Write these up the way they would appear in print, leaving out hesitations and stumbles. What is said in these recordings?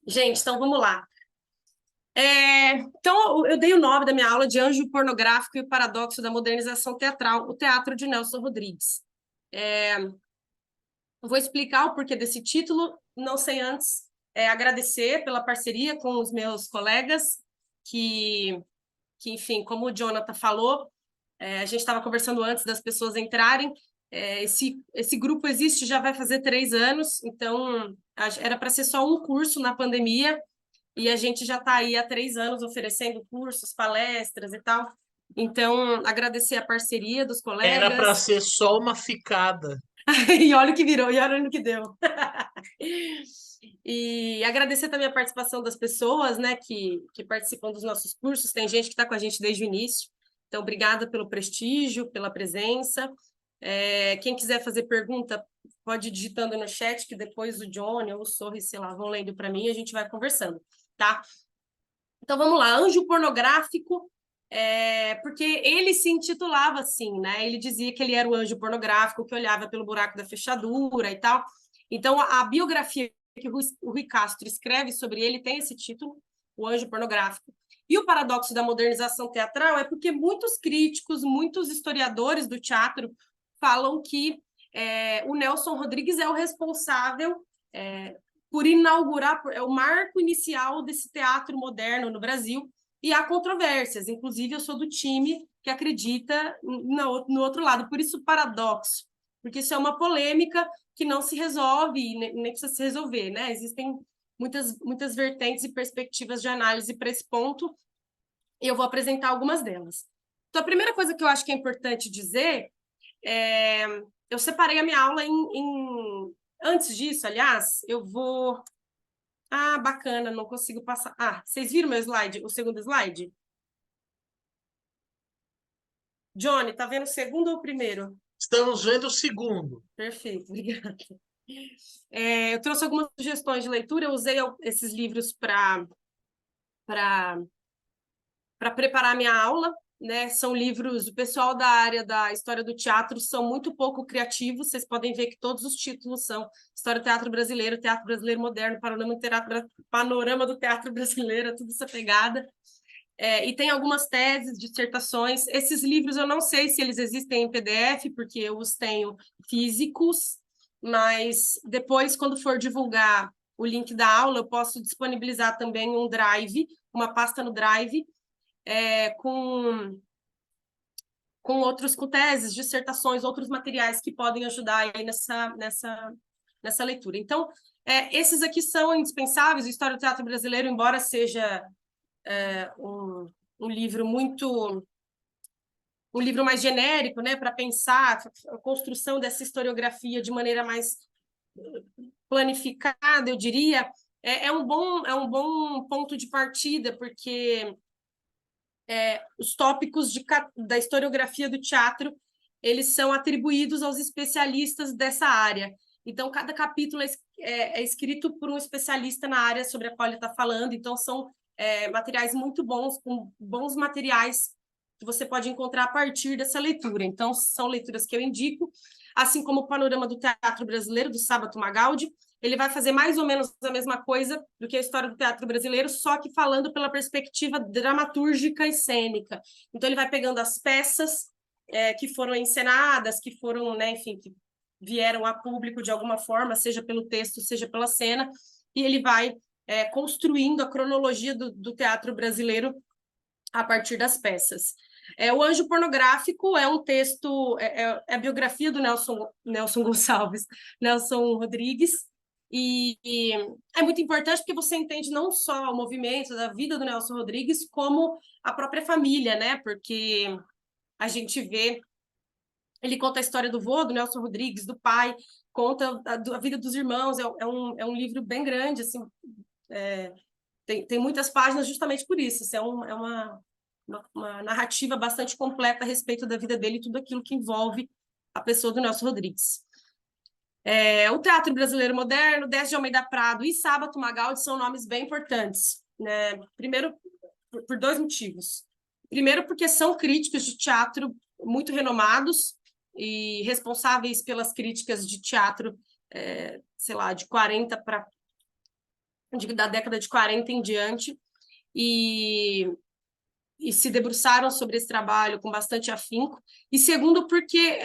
Gente, então vamos lá. Então, eu dei o nome da minha aula de Anjo Pornográfico e o Paradoxo da Modernização Teatral, o teatro de Nelson Rodrigues. Eu vou explicar o porquê desse título, não sei antes agradecer pela parceria com os meus colegas, enfim, como o Jonathan falou, a gente estava conversando antes das pessoas entrarem, esse grupo existe, já vai fazer 3 anos, então era para ser só um curso na pandemia, e a gente já está aí há 3 anos oferecendo cursos, palestras e tal. Então, agradecer a parceria dos Era para colegas. ser só uma ficada. E olha o que virou, e olha no que deu. E agradecer também a participação das pessoas, né, que participam dos nossos cursos. Tem gente que está com a gente desde o início. Então, obrigada pelo prestígio, pela presença. Quem quiser fazer pergunta, pode ir digitando no chat, que depois o Johnny ou o Sorris, sei lá, vão lendo para mim e a gente vai conversando, tá? Então vamos lá, anjo pornográfico, porque ele se intitulava assim, né? Ele dizia que ele era o anjo pornográfico que olhava pelo buraco da fechadura e tal. Então a biografia que o Rui Castro escreve sobre ele tem esse título, o anjo pornográfico. E o paradoxo da modernização teatral é porque muitos críticos, muitos historiadores do teatro falam que o Nelson Rodrigues é o responsável por inaugurar, é o marco inicial desse teatro moderno no Brasil, e há controvérsias, inclusive eu sou do time que acredita no outro lado, por isso paradoxo, porque isso é uma polêmica que não se resolve, nem precisa se resolver, né? Existem muitas vertentes e perspectivas de análise para esse ponto, e eu vou apresentar algumas delas. Então, a primeira coisa que eu acho que é importante dizer é, eu separei a minha aula antes disso, aliás, eu vou. Ah, bacana, não consigo passar. Ah, vocês viram meu slide, o segundo slide? Johnny, tá vendo o segundo ou o primeiro? Estamos vendo o segundo. Perfeito, obrigada. Eu trouxe algumas sugestões de leitura, eu usei esses livros para preparar a minha aula, né? São livros, o pessoal da área da história do teatro são muito pouco criativos, vocês podem ver que todos os títulos são História do Teatro Brasileiro Moderno, Panorama do Teatro Brasileiro, tudo essa pegada. E tem algumas teses, dissertações. Esses livros eu não sei se eles existem em PDF, porque eu os tenho físicos, mas depois, quando for divulgar o link da aula, eu posso disponibilizar também um Drive, uma pasta no Drive, com teses, dissertações, outros materiais que podem ajudar aí nessa leitura. Então, esses aqui são indispensáveis. A História do Teatro Brasileiro, embora seja um livro um livro mais genérico, né, para pensar a construção dessa historiografia de maneira mais planificada, eu diria, é um bom ponto de partida, porque os tópicos da historiografia do teatro eles são atribuídos aos especialistas dessa área. Então, cada capítulo é escrito por um especialista na área sobre a qual ele está falando. Então, são materiais muito bons, com bons materiais que você pode encontrar a partir dessa leitura. Então, são leituras que eu indico, assim como o Panorama do Teatro Brasileiro, do Sábato Magaldi. Ele vai fazer mais ou menos a mesma coisa do que a história do teatro brasileiro, só que falando pela perspectiva dramatúrgica e cênica. Então, ele vai pegando as peças que foram encenadas, que foram, né, enfim, que vieram a público de alguma forma, seja pelo texto, seja pela cena, e ele vai construindo a cronologia do teatro brasileiro a partir das peças. O Anjo Pornográfico é um texto, é a biografia do Nelson Gonçalves, Nelson Rodrigues, e é muito importante porque você entende não só o movimento da vida do Nelson Rodrigues, como a própria família, né? Porque a gente vê, ele conta a história do vô, do Nelson Rodrigues, do pai, conta a vida dos irmãos, é um livro bem grande, assim, tem muitas páginas justamente por isso, é uma narrativa bastante completa a respeito da vida dele e tudo aquilo que envolve a pessoa do Nelson Rodrigues. O teatro brasileiro moderno, Décio de Almeida Prado e Sábato Magaldi são nomes bem importantes, né? Primeiro, por dois motivos. Primeiro, porque são críticos de teatro muito renomados e responsáveis pelas críticas de teatro, sei lá, de 40 da década de 40 em diante, e se debruçaram sobre esse trabalho com bastante afinco, e segundo, porque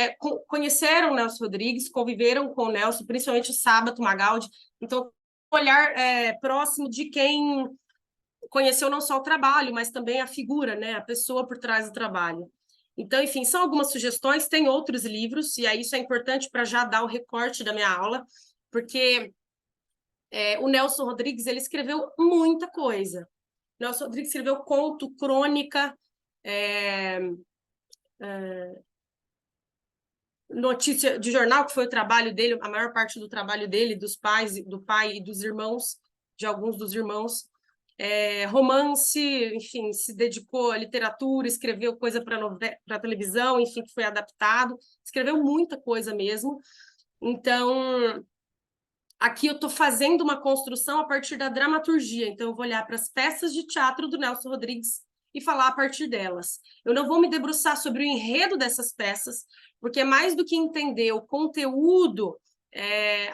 conheceram o Nelson Rodrigues, conviveram com o Nelson, principalmente o Sábato Magaldi, então, um olhar próximo de quem conheceu não só o trabalho, mas também a figura, né, a pessoa por trás do trabalho. Então, enfim, são algumas sugestões, tem outros livros, e aí isso é importante para já dar o recorte da minha aula, porque o Nelson Rodrigues ele escreveu muita coisa. Nelson Rodrigues escreveu conto, crônica, notícia de jornal, que foi o trabalho dele, a maior parte do trabalho dele, dos pais, do pai e dos irmãos, de alguns dos irmãos. Romance, enfim, se dedicou à literatura, escreveu coisa para televisão, enfim, que foi adaptado, escreveu muita coisa mesmo. Então, aqui eu estou fazendo uma construção a partir da dramaturgia, então eu vou olhar para as peças de teatro do Nelson Rodrigues e falar a partir delas. Eu não vou me debruçar sobre o enredo dessas peças, porque mais do que entender o conteúdo,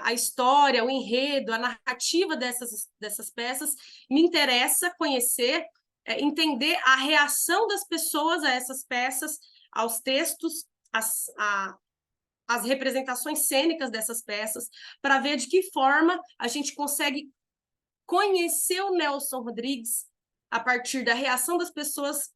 a história, o enredo, a narrativa dessas peças, me interessa conhecer, entender a reação das pessoas a essas peças, aos textos, as representações cênicas dessas peças, para ver de que forma a gente consegue conhecer o Nelson Rodrigues a partir da reação das pessoas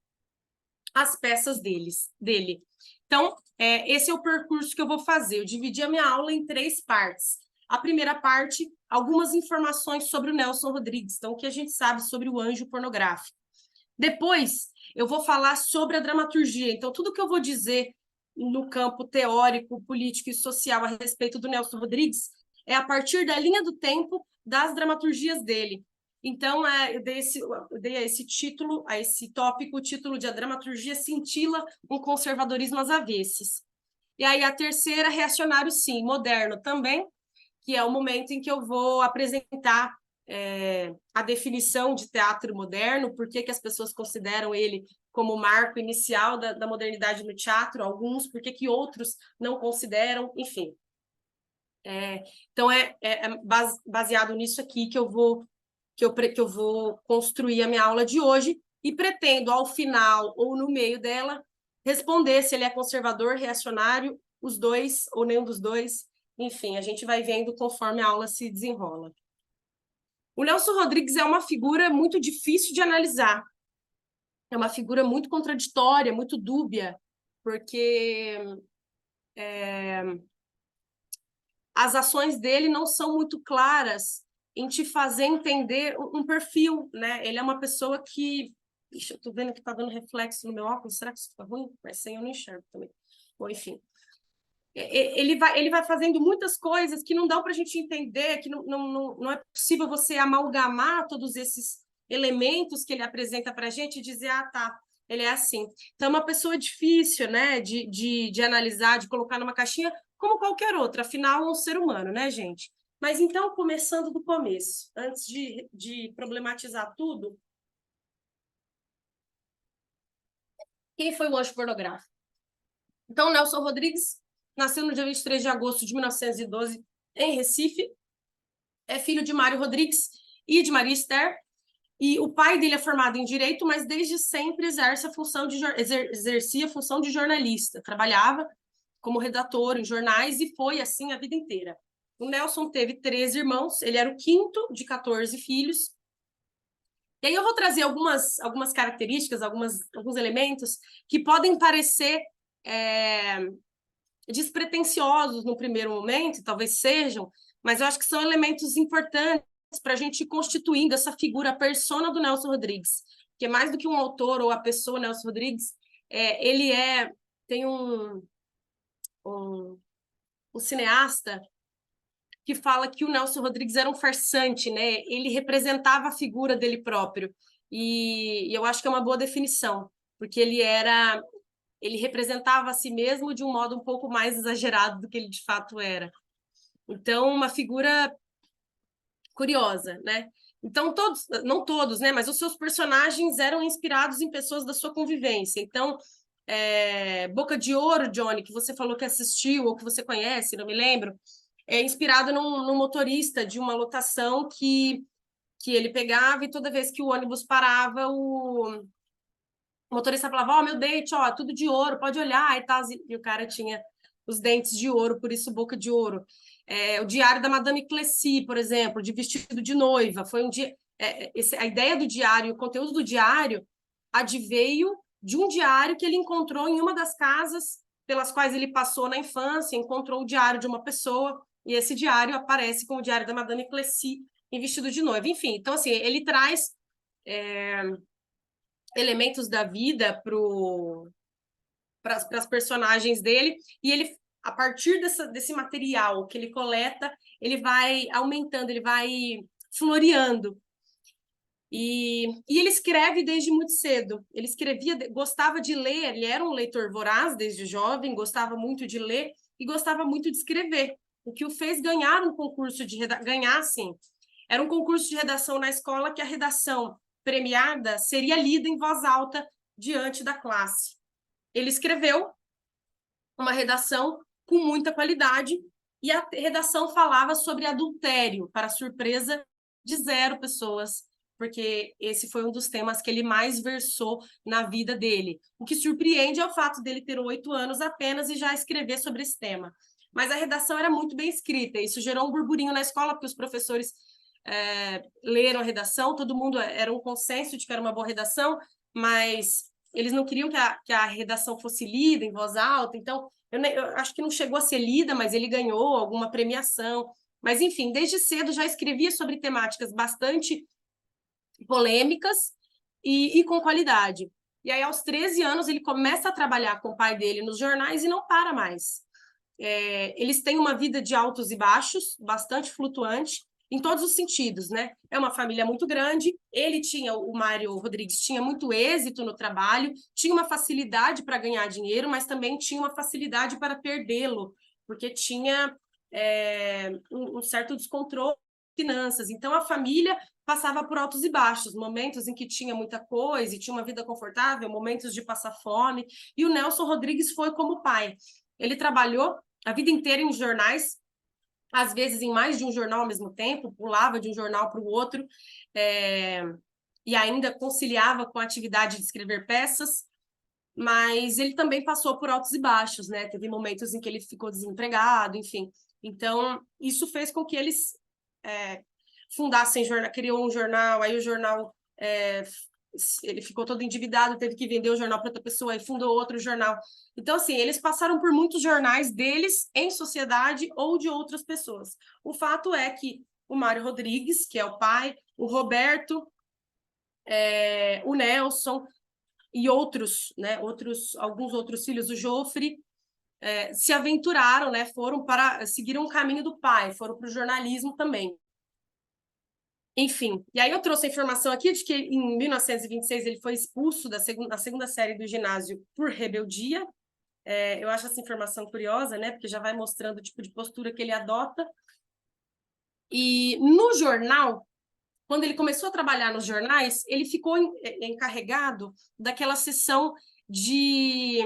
às peças dele. Então, esse é o percurso que eu vou fazer. Eu dividi a minha aula em 3 partes. A primeira parte, algumas informações sobre o Nelson Rodrigues, então, o que a gente sabe sobre o anjo pornográfico. Depois, eu vou falar sobre a dramaturgia. Então, tudo que eu vou dizer no campo teórico, político e social a respeito do Nelson Rodrigues é a partir da linha do tempo das dramaturgias dele. Então, eu dei a esse título, a esse tópico, o título de A Dramaturgia Cintila, um Conservadorismo às Avessas. E aí a terceira, reacionário sim, moderno também, que é o momento em que eu vou apresentar a definição de teatro moderno, por que as pessoas consideram ele como marco inicial da modernidade no teatro, alguns, por que outros não consideram, enfim. Então, baseado nisso aqui que eu vou construir a minha aula de hoje e pretendo, ao final ou no meio dela, responder se ele é conservador, reacionário, os dois ou nenhum dos dois. Enfim, a gente vai vendo conforme a aula se desenrola. O Nelson Rodrigues é uma figura muito difícil de analisar. É uma figura muito contraditória, muito dúbia, porque as ações dele não são muito claras em te fazer entender um perfil, né? Ele é uma pessoa que... Ixi, eu tô vendo que tá dando reflexo no meu óculos, será que isso fica ruim? Mas sem eu não enxergo também. Bom, enfim. Ele vai fazendo muitas coisas que não dá para a gente entender, que não é possível você amalgamar todos esses elementos que ele apresenta para a gente e dizer, ah, tá, ele é assim. Então, é uma pessoa difícil, né, de analisar, de colocar numa caixinha, como qualquer outra, afinal, é um ser humano, né, gente? Mas, então, começando do começo, antes de problematizar tudo, quem foi o anjo pornográfico? Então, Nelson Rodrigues nasceu no dia 23 de agosto de 1912, em Recife. É filho de Mário Rodrigues e de Maria Esther. E o pai dele é formado em Direito, mas desde sempre exercia a função de jornalista. Trabalhava como redator em jornais e foi assim a vida inteira. O Nelson teve 13 irmãos, ele era o quinto de 14 filhos. E aí eu vou trazer algumas características, alguns elementos que podem parecer despretensiosos no primeiro momento, talvez sejam, mas eu acho que são elementos importantes para a gente ir constituindo essa figura, a persona do Nelson Rodrigues, que é mais do que um autor ou a pessoa Nelson Rodrigues, ele tem um cineasta que fala que o Nelson Rodrigues era um farsante, né? Ele representava a figura dele próprio, e eu acho que é uma boa definição, porque ele representava a si mesmo de um modo um pouco mais exagerado do que ele de fato era. Então, uma figura curiosa, né? Então, não todos, né? Mas os seus personagens eram inspirados em pessoas da sua convivência. Então, Boca de Ouro, Johnny, que você falou que assistiu ou que você conhece, não me lembro, é inspirado num motorista de uma lotação que que ele pegava e toda vez que o ônibus parava, o motorista falava, ó, meu dente, ó, tudo de ouro, pode olhar e tal. E o cara tinha os dentes de ouro, por isso boca de ouro. O diário da Madame Clessy, por exemplo, de vestido de noiva, foi um dia... a ideia do diário, o conteúdo do diário adveio de um diário que ele encontrou em uma das casas pelas quais ele passou na infância, encontrou o diário de uma pessoa, e esse diário aparece com o diário da Madame Clessy em vestido de noiva. Enfim, então, assim, ele traz elementos da vida para as personagens dele, e ele, a partir desse material que ele coleta, ele vai aumentando, ele vai floreando. E ele escreve desde muito cedo. Ele escrevia, gostava de ler, ele era um leitor voraz desde jovem, gostava muito de ler e gostava muito de escrever, o que o fez ganhar um concurso de ganhar, assim, era um concurso de redação na escola que a redação premiada seria lida em voz alta diante da classe. Ele escreveu uma redação com muita qualidade e a redação falava sobre adultério, para surpresa de 0 pessoas, porque esse foi um dos temas que ele mais versou na vida dele. O que surpreende é o fato dele ter 8 anos apenas e já escrever sobre esse tema. Mas a redação era muito bem escrita, isso gerou um burburinho na escola, porque os professores leram a redação, todo mundo era um consenso de que era uma boa redação, mas eles não queriam que a redação fosse lida em voz alta, então eu acho que não chegou a ser lida, mas ele ganhou alguma premiação. Mas, enfim, desde cedo já escrevia sobre temáticas bastante polêmicas e com qualidade. E aí, aos 13 anos, ele começa a trabalhar com o pai dele nos jornais e não para mais. Eles têm uma vida de altos e baixos, bastante flutuante, em todos os sentidos, né? É uma família muito grande, o Mário Rodrigues tinha muito êxito no trabalho, tinha uma facilidade para ganhar dinheiro, mas também tinha uma facilidade para perdê-lo, porque tinha um certo descontrole de finanças. Então, a família passava por altos e baixos, momentos em que tinha muita coisa e tinha uma vida confortável, momentos de passar fome, e o Nelson Rodrigues foi como pai. Ele trabalhou a vida inteira em jornais, às vezes em mais de um jornal ao mesmo tempo, pulava de um jornal para o outro, e ainda conciliava com a atividade de escrever peças, mas ele também passou por altos e baixos, né? Teve momentos em que ele ficou desempregado, enfim. Então, isso fez com que eles fundassem, criou um jornal, aí o jornal ele ficou todo endividado, teve que vender o jornal para outra pessoa e fundou outro jornal. Então, assim, eles passaram por muitos jornais deles em sociedade ou de outras pessoas. O fato é que o Mário Rodrigues, que é o pai, o Roberto, o Nelson e outros, né, alguns outros filhos, o Jofre, se aventuraram, né, seguiram o caminho do pai, foram para o jornalismo também. Enfim, e aí eu trouxe a informação aqui de que em 1926 ele foi expulso da segunda série do ginásio por rebeldia. Eu acho essa informação curiosa, né? Porque já vai mostrando o tipo de postura que ele adota. E no jornal, quando ele começou a trabalhar nos jornais, ele ficou encarregado daquela sessão de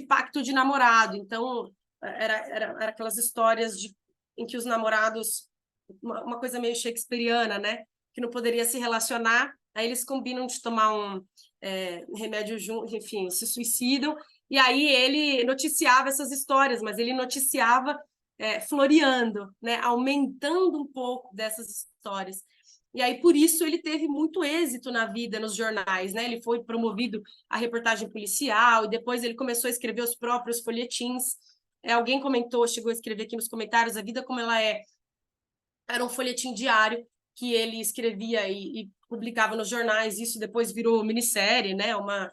pacto de namorado. Então, era aquelas histórias em que os namorados, uma coisa meio shakespeariana, né? Que não poderia se relacionar, aí eles combinam de tomar um remédio junto, enfim, se suicidam, e aí ele noticiava essas histórias, mas ele noticiava floreando, né? Aumentando um pouco dessas histórias. E aí, por isso, ele teve muito êxito na vida, nos jornais, né? Ele foi promovido à reportagem policial, e depois ele começou a escrever os próprios folhetins. Alguém comentou, chegou a escrever aqui nos comentários, A Vida Como Ela É, era um folhetim diário que ele escrevia e publicava nos jornais, isso depois virou minissérie, né? Uma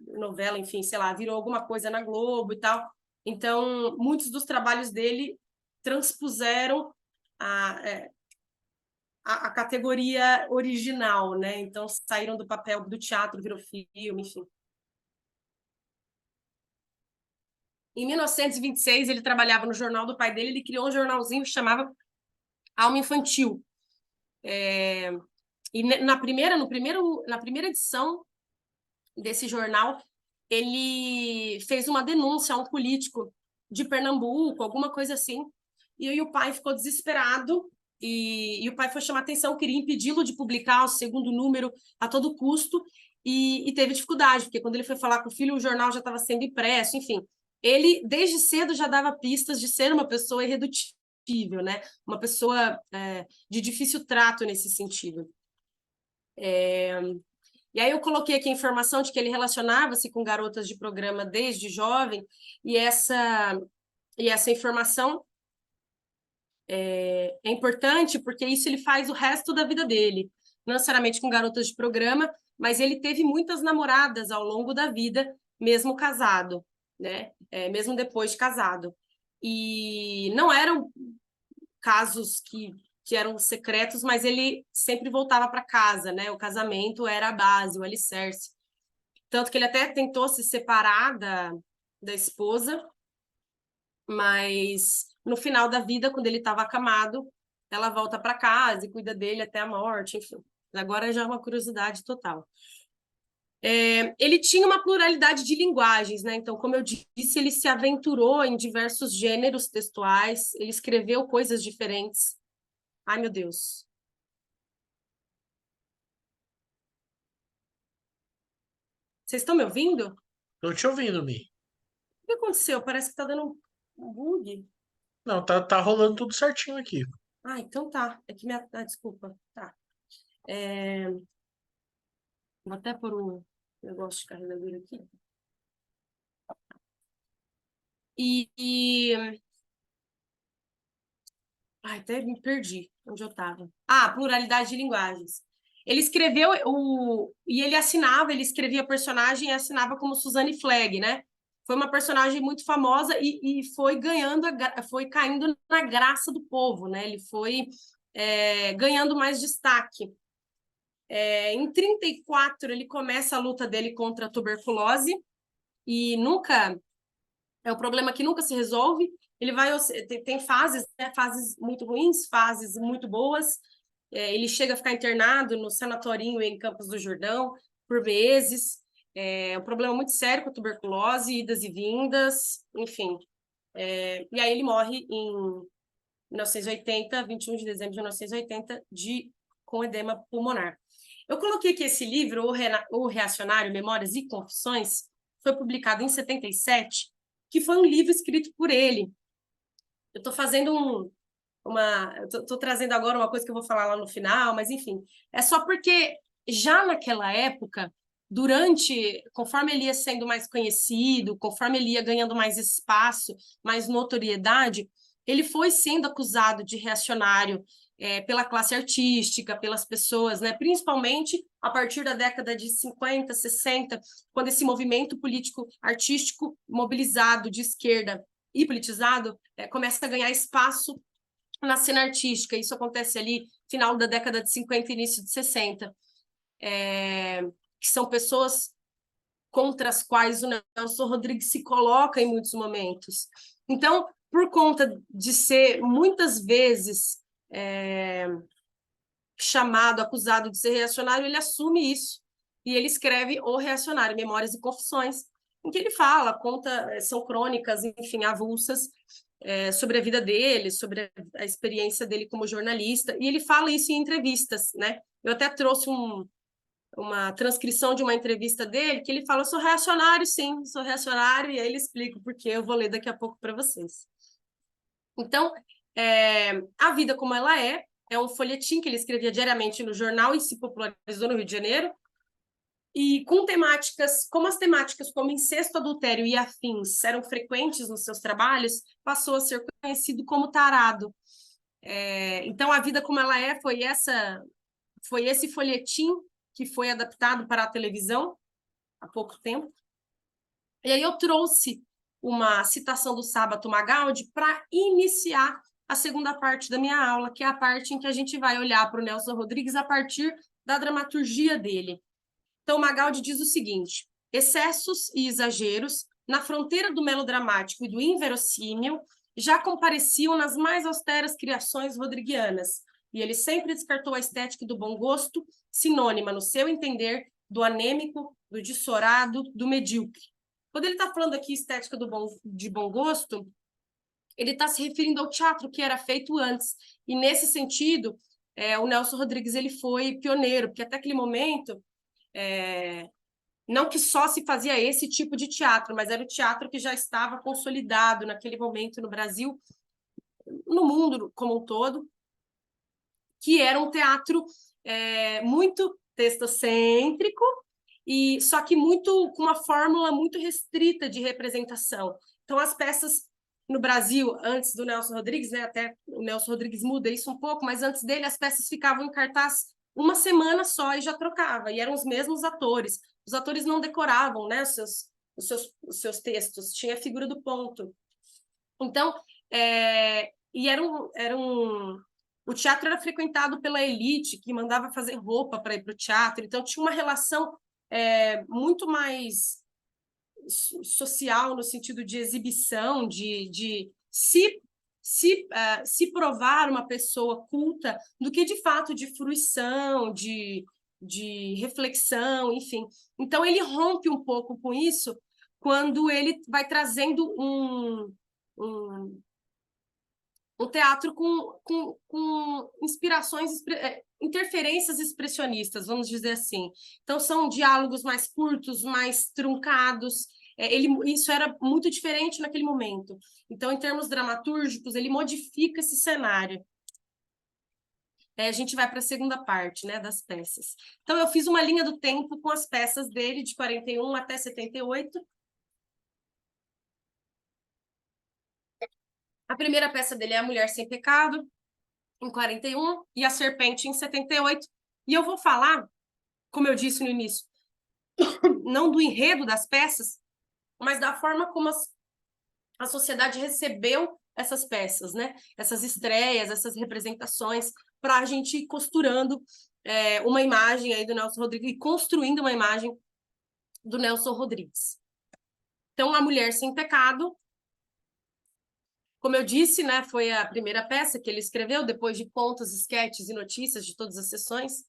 novela, enfim, sei lá, virou alguma coisa na Globo e tal. Então, muitos dos trabalhos dele transpuseram a categoria original, né? Então, saíram do papel do teatro, virou filme, enfim. Em 1926, ele trabalhava no jornal do pai dele, ele criou um jornalzinho que chamava Alma Infantil. E na primeira edição desse jornal, ele fez uma denúncia a um político de Pernambuco, alguma coisa assim, e aí o pai ficou desesperado e o pai foi chamar atenção, queria impedi-lo de publicar o segundo número a todo custo, e teve dificuldade, porque quando ele foi falar com o filho, o jornal já estava sendo impresso, enfim. Ele, desde cedo, já dava pistas de ser uma pessoa irredutível, né? Uma pessoa de difícil trato nesse sentido. E aí eu coloquei aqui a informação de que ele relacionava-se com garotas de programa desde jovem, e essa informação é importante porque isso ele faz o resto da vida dele, não necessariamente com garotas de programa, mas ele teve muitas namoradas ao longo da vida, mesmo casado, né? Mesmo depois de casado. E não eram casos que eram secretos, mas ele sempre voltava para casa, né? O casamento era a base, o alicerce. Tanto que ele até tentou se separar da esposa, mas no final da vida, quando ele estava acamado, ela volta para casa e cuida dele até a morte, enfim. Agora já é uma curiosidade total. Ele tinha uma pluralidade de linguagens, né? Então, como eu disse, ele se aventurou em diversos gêneros textuais, ele escreveu coisas diferentes. Ai, meu Deus. Vocês estão me ouvindo? Tô te ouvindo, Mi. O que aconteceu? Parece que está dando um bug. Não, tá rolando tudo certinho aqui. Ah, então tá. É que minha... Ah, desculpa. Tá. Vou até pôr um negócio de carregador aqui. E... Ai, até me perdi onde eu estava. Ah, pluralidade de linguagens. Ele escreveu e ele assinava, ele escrevia personagem e assinava como Suzanne Flegg, né? Foi uma personagem muito famosa e foi ganhando, foi caindo na graça do povo, né? Ele foi ganhando mais destaque. Em 34, ele começa a luta dele contra a tuberculose e nunca é um problema que nunca se resolve. Ele vai tem fases, né? Fases muito ruins, fases muito boas. Ele chega a ficar internado no sanatorinho em Campos do Jordão por meses. É um problema muito sério com a tuberculose, idas e vindas, enfim. E aí ele morre em 1980, 21 de dezembro de 1980, com edema pulmonar. Eu coloquei aqui esse livro, O Reacionário, Memórias e Confissões, foi publicado em 77, que foi um livro escrito por ele. Eu estou fazendo estou trazendo agora uma coisa que eu vou falar lá no final, mas enfim, é só porque já naquela época, conforme ele ia sendo mais conhecido, conforme ele ia ganhando mais espaço, mais notoriedade, ele foi sendo acusado de reacionário pela classe artística, pelas pessoas, né? Principalmente a partir da década de 50, 60, quando esse movimento político artístico mobilizado de esquerda e politizado começa a ganhar espaço na cena artística. Isso acontece ali final da década de 50 e início de 60. Que são pessoas contra as quais o Nelson Rodrigues se coloca em muitos momentos. Então, por conta de ser muitas vezes chamado, acusado de ser reacionário, ele assume isso e ele escreve O Reacionário, Memórias e Confissões, em que ele conta, são crônicas, enfim, avulsas, sobre a vida dele, sobre a experiência dele como jornalista, e ele fala isso em entrevistas, né? Eu até trouxe uma transcrição de uma entrevista dele, que ele fala, eu sou reacionário, sim, sou reacionário, e aí ele explica o porquê, eu vou ler daqui a pouco para vocês. Então, A Vida Como Ela é um folhetim que ele escrevia diariamente no jornal e se popularizou no Rio de Janeiro, e com temáticas, como as temáticas como incesto, adultério e afins eram frequentes nos seus trabalhos, passou a ser conhecido como tarado. Então, A Vida Como Ela foi esse folhetim que foi adaptado para a televisão há pouco tempo. E aí eu trouxe uma citação do Sábato Magaldi para iniciar a segunda parte da minha aula, que é a parte em que a gente vai olhar para o Nelson Rodrigues a partir da dramaturgia dele. Então, Magaldi diz o seguinte: excessos e exageros, na fronteira do melodramático e do inverossímil, já compareciam nas mais austeras criações rodriguianas, e ele sempre descartou a estética do bom gosto, sinônima, no seu entender, do anêmico, do dissorado, do medíocre. Quando ele está falando aqui estética de bom gosto, ele está se referindo ao teatro que era feito antes. E, nesse sentido, o Nelson Rodrigues ele foi pioneiro, porque até aquele momento, não que só se fazia esse tipo de teatro, mas era o teatro que já estava consolidado naquele momento no Brasil, no mundo como um todo, que era um teatro muito textocêntrico, e só que muito com uma fórmula muito restrita de representação. Então, as peças no Brasil, antes do Nelson Rodrigues, né, até o Nelson Rodrigues muda isso um pouco, mas antes dele as peças ficavam em cartaz uma semana só e já trocava, e eram os mesmos atores. Os atores não decoravam, né, os seus textos, tinha a figura do ponto. Então, o teatro era frequentado pela elite, que mandava fazer roupa para ir para o teatro, então tinha uma relação muito mais social, no sentido de exibição, de se provar uma pessoa culta, do que de fato de fruição, de reflexão, enfim. Então ele rompe um pouco com isso quando ele vai trazendo um teatro com inspirações, interferências expressionistas, vamos dizer assim. Então, são diálogos mais curtos, mais truncados. Isso era muito diferente naquele momento. Então, em termos dramatúrgicos, ele modifica esse cenário. A gente vai para a segunda parte, né, das peças. Então, eu fiz uma linha do tempo com as peças dele, de 41 até 78. A primeira peça dele é A Mulher Sem Pecado, em 41, e A Serpente, em 78. E eu vou falar, como eu disse no início, não do enredo das peças, mas da forma como a sociedade recebeu essas peças, né? Essas estreias, essas representações, para a gente ir costurando uma imagem aí do Nelson Rodrigues e construindo uma imagem do Nelson Rodrigues. Então, A Mulher Sem Pecado, como eu disse, né, foi a primeira peça que ele escreveu, depois de contos, esquetes e notícias de todas as sessões.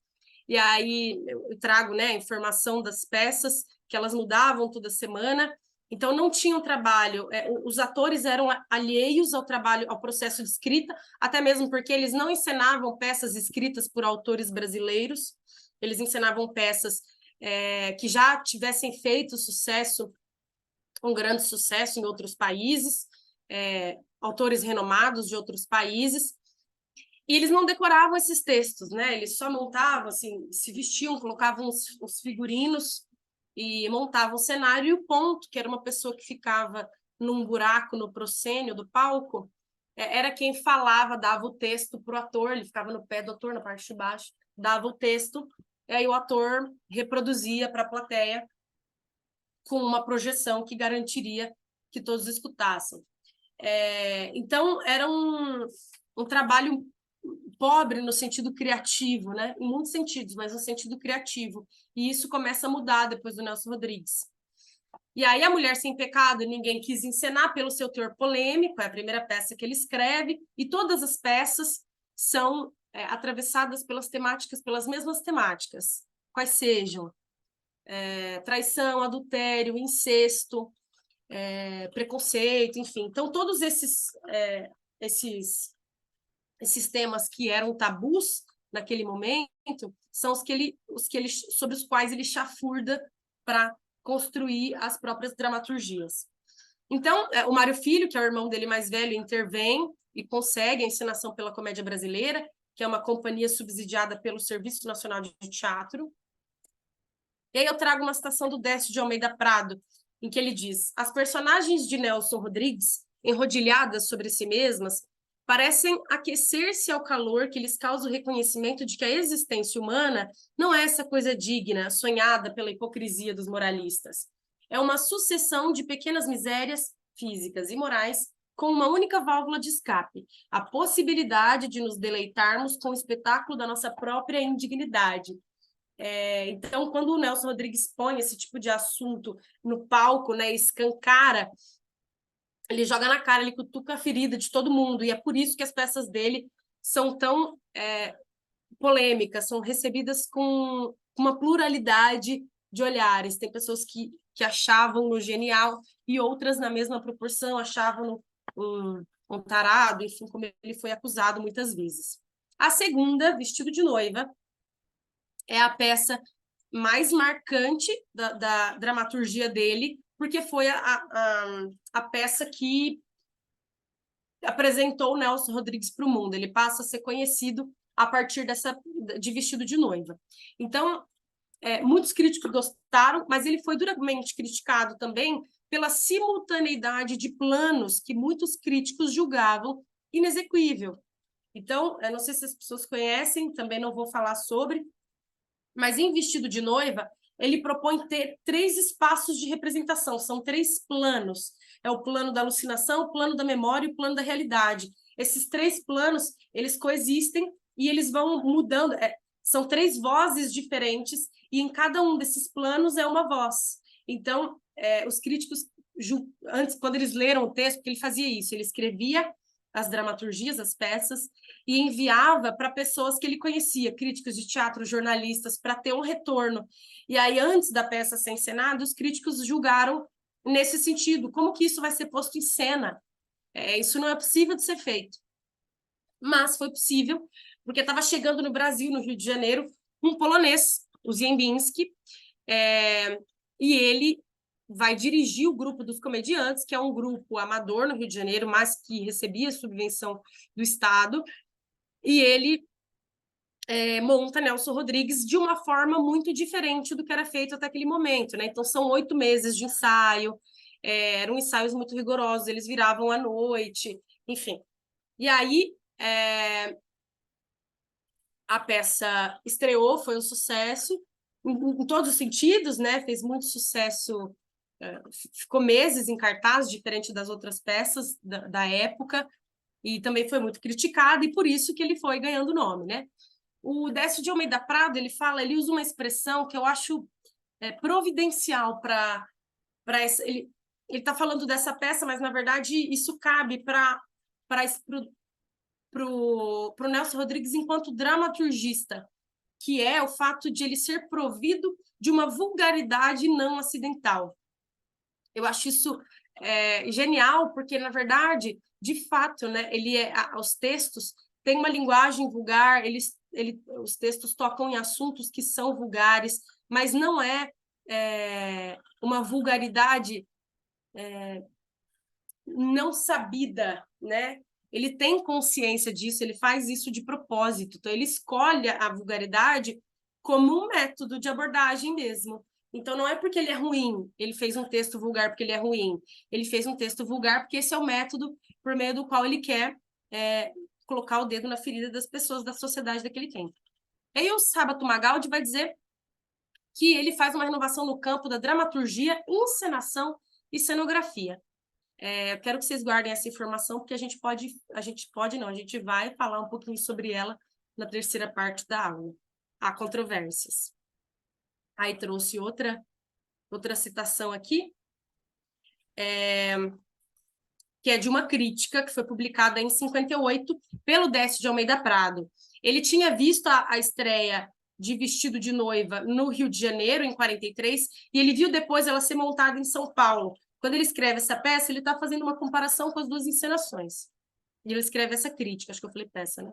E aí eu trago, né, a informação das peças, que elas mudavam toda semana. Então, não tinha um trabalho, os atores eram alheios ao trabalho, ao processo de escrita, até mesmo porque eles não encenavam peças escritas por autores brasileiros, eles encenavam peças que já tivessem feito sucesso, um grande sucesso em outros países, autores renomados de outros países, e eles não decoravam esses textos, né? Eles só montavam, assim, se vestiam, colocavam os figurinos e montavam o cenário, e o ponto, que era uma pessoa que ficava num buraco no proscênio do palco, era quem falava, dava o texto para o ator, ele ficava no pé do ator, na parte de baixo, dava o texto, e aí o ator reproduzia para a plateia com uma projeção que garantiria que todos escutassem. Então, era um trabalho pobre no sentido criativo, né? Em muitos sentidos, mas no sentido criativo. E isso começa a mudar depois do Nelson Rodrigues. E aí, A Mulher Sem Pecado, ninguém quis encenar pelo seu teor polêmico, é a primeira peça que ele escreve, e todas as peças são atravessadas pelas mesmas temáticas, quais sejam traição, adultério, incesto, preconceito, enfim. Então, todos esses temas que eram tabus naquele momento são sobre os quais ele chafurda para construir as próprias dramaturgias. Então, o Mário Filho, que é o irmão dele mais velho, intervém e consegue a encenação pela Comédia Brasileira, que é uma companhia subsidiada pelo Serviço Nacional de Teatro. E aí eu trago uma citação do Décio de Almeida Prado, em que ele diz: as personagens de Nelson Rodrigues, enrodilhadas sobre si mesmas, parecem aquecer-se ao calor que lhes causa o reconhecimento de que a existência humana não é essa coisa digna, sonhada pela hipocrisia dos moralistas. É uma sucessão de pequenas misérias físicas e morais com uma única válvula de escape, a possibilidade de nos deleitarmos com o espetáculo da nossa própria indignidade. Então, quando o Nelson Rodrigues põe esse tipo de assunto no palco, né, escancara, ele joga na cara, ele cutuca a ferida de todo mundo, e é por isso que as peças dele são tão polêmicas, são recebidas com uma pluralidade de olhares. Tem pessoas que achavam no genial, e outras, na mesma proporção, achavam um tarado, enfim, como ele foi acusado muitas vezes. A segunda, Vestido de Noiva, é a peça mais marcante da dramaturgia dele, porque foi a peça que apresentou o Nelson Rodrigues para o mundo. Ele passa a ser conhecido a partir de Vestido de Noiva. Então, muitos críticos gostaram, mas ele foi duramente criticado também pela simultaneidade de planos que muitos críticos julgavam inexequível. Então, eu não sei se as pessoas conhecem, também não vou falar sobre, mas em Vestido de Noiva, ele propõe ter 3 espaços de representação, são 3 planos. É o plano da alucinação, o plano da memória e o plano da realidade. Esses 3 planos, eles coexistem e eles vão mudando. São 3 vozes diferentes e em cada um desses planos é uma voz. Então, os críticos, antes, quando eles leram o texto, porque ele fazia isso, ele escrevia as dramaturgias, as peças, e enviava para pessoas que ele conhecia, críticos de teatro, jornalistas, para ter um retorno. E aí, antes da peça ser encenada, os críticos julgaram nesse sentido, como que isso vai ser posto em cena? Isso não é possível de ser feito. Mas foi possível, porque estava chegando no Brasil, no Rio de Janeiro, um polonês, o Ziembinski, e ele vai dirigir o grupo dos comediantes, que é um grupo amador no Rio de Janeiro, mas que recebia subvenção do Estado, e ele monta Nelson Rodrigues de uma forma muito diferente do que era feito até aquele momento, né? Então, são 8 meses de ensaio, eram ensaios muito rigorosos, eles viravam à noite, enfim. E aí, a peça estreou, foi um sucesso, em todos os sentidos, né? Fez muito sucesso, ficou meses em cartaz, diferente das outras peças da época, e também foi muito criticado, e por isso que ele foi ganhando nome, né? O Décio de Almeida Prado, ele usa uma expressão que eu acho providencial para ele está falando dessa peça, mas na verdade isso cabe para o Nelson Rodrigues enquanto dramaturgista, que é o fato de ele ser provido de uma vulgaridade não acidental. Eu acho isso genial, porque, na verdade, de fato, né, os textos têm uma linguagem vulgar, os textos tocam em assuntos que são vulgares, mas não uma vulgaridade não sabida, né? Ele tem consciência disso, ele faz isso de propósito, então ele escolhe a vulgaridade como um método de abordagem mesmo. Então não é porque ele é ruim, ele fez um texto vulgar porque ele é ruim, ele fez um texto vulgar porque esse é o método por meio do qual ele quer colocar o dedo na ferida das pessoas da sociedade daquele tempo. E aí o Sábato Magaldi vai dizer que ele faz uma renovação no campo da dramaturgia, encenação e cenografia. Eu quero que vocês guardem essa informação, porque a gente vai falar um pouquinho sobre ela na terceira parte da aula. Há controvérsias. Aí trouxe outra citação aqui, que é de uma crítica que foi publicada em 58 pelo Décio de Almeida Prado. Ele tinha visto a estreia de Vestido de Noiva no Rio de Janeiro, em 43, e ele viu depois ela ser montada em São Paulo. Quando ele escreve essa peça, ele está fazendo uma comparação com as 2 encenações. E ele escreve essa crítica, acho que eu falei peça, né?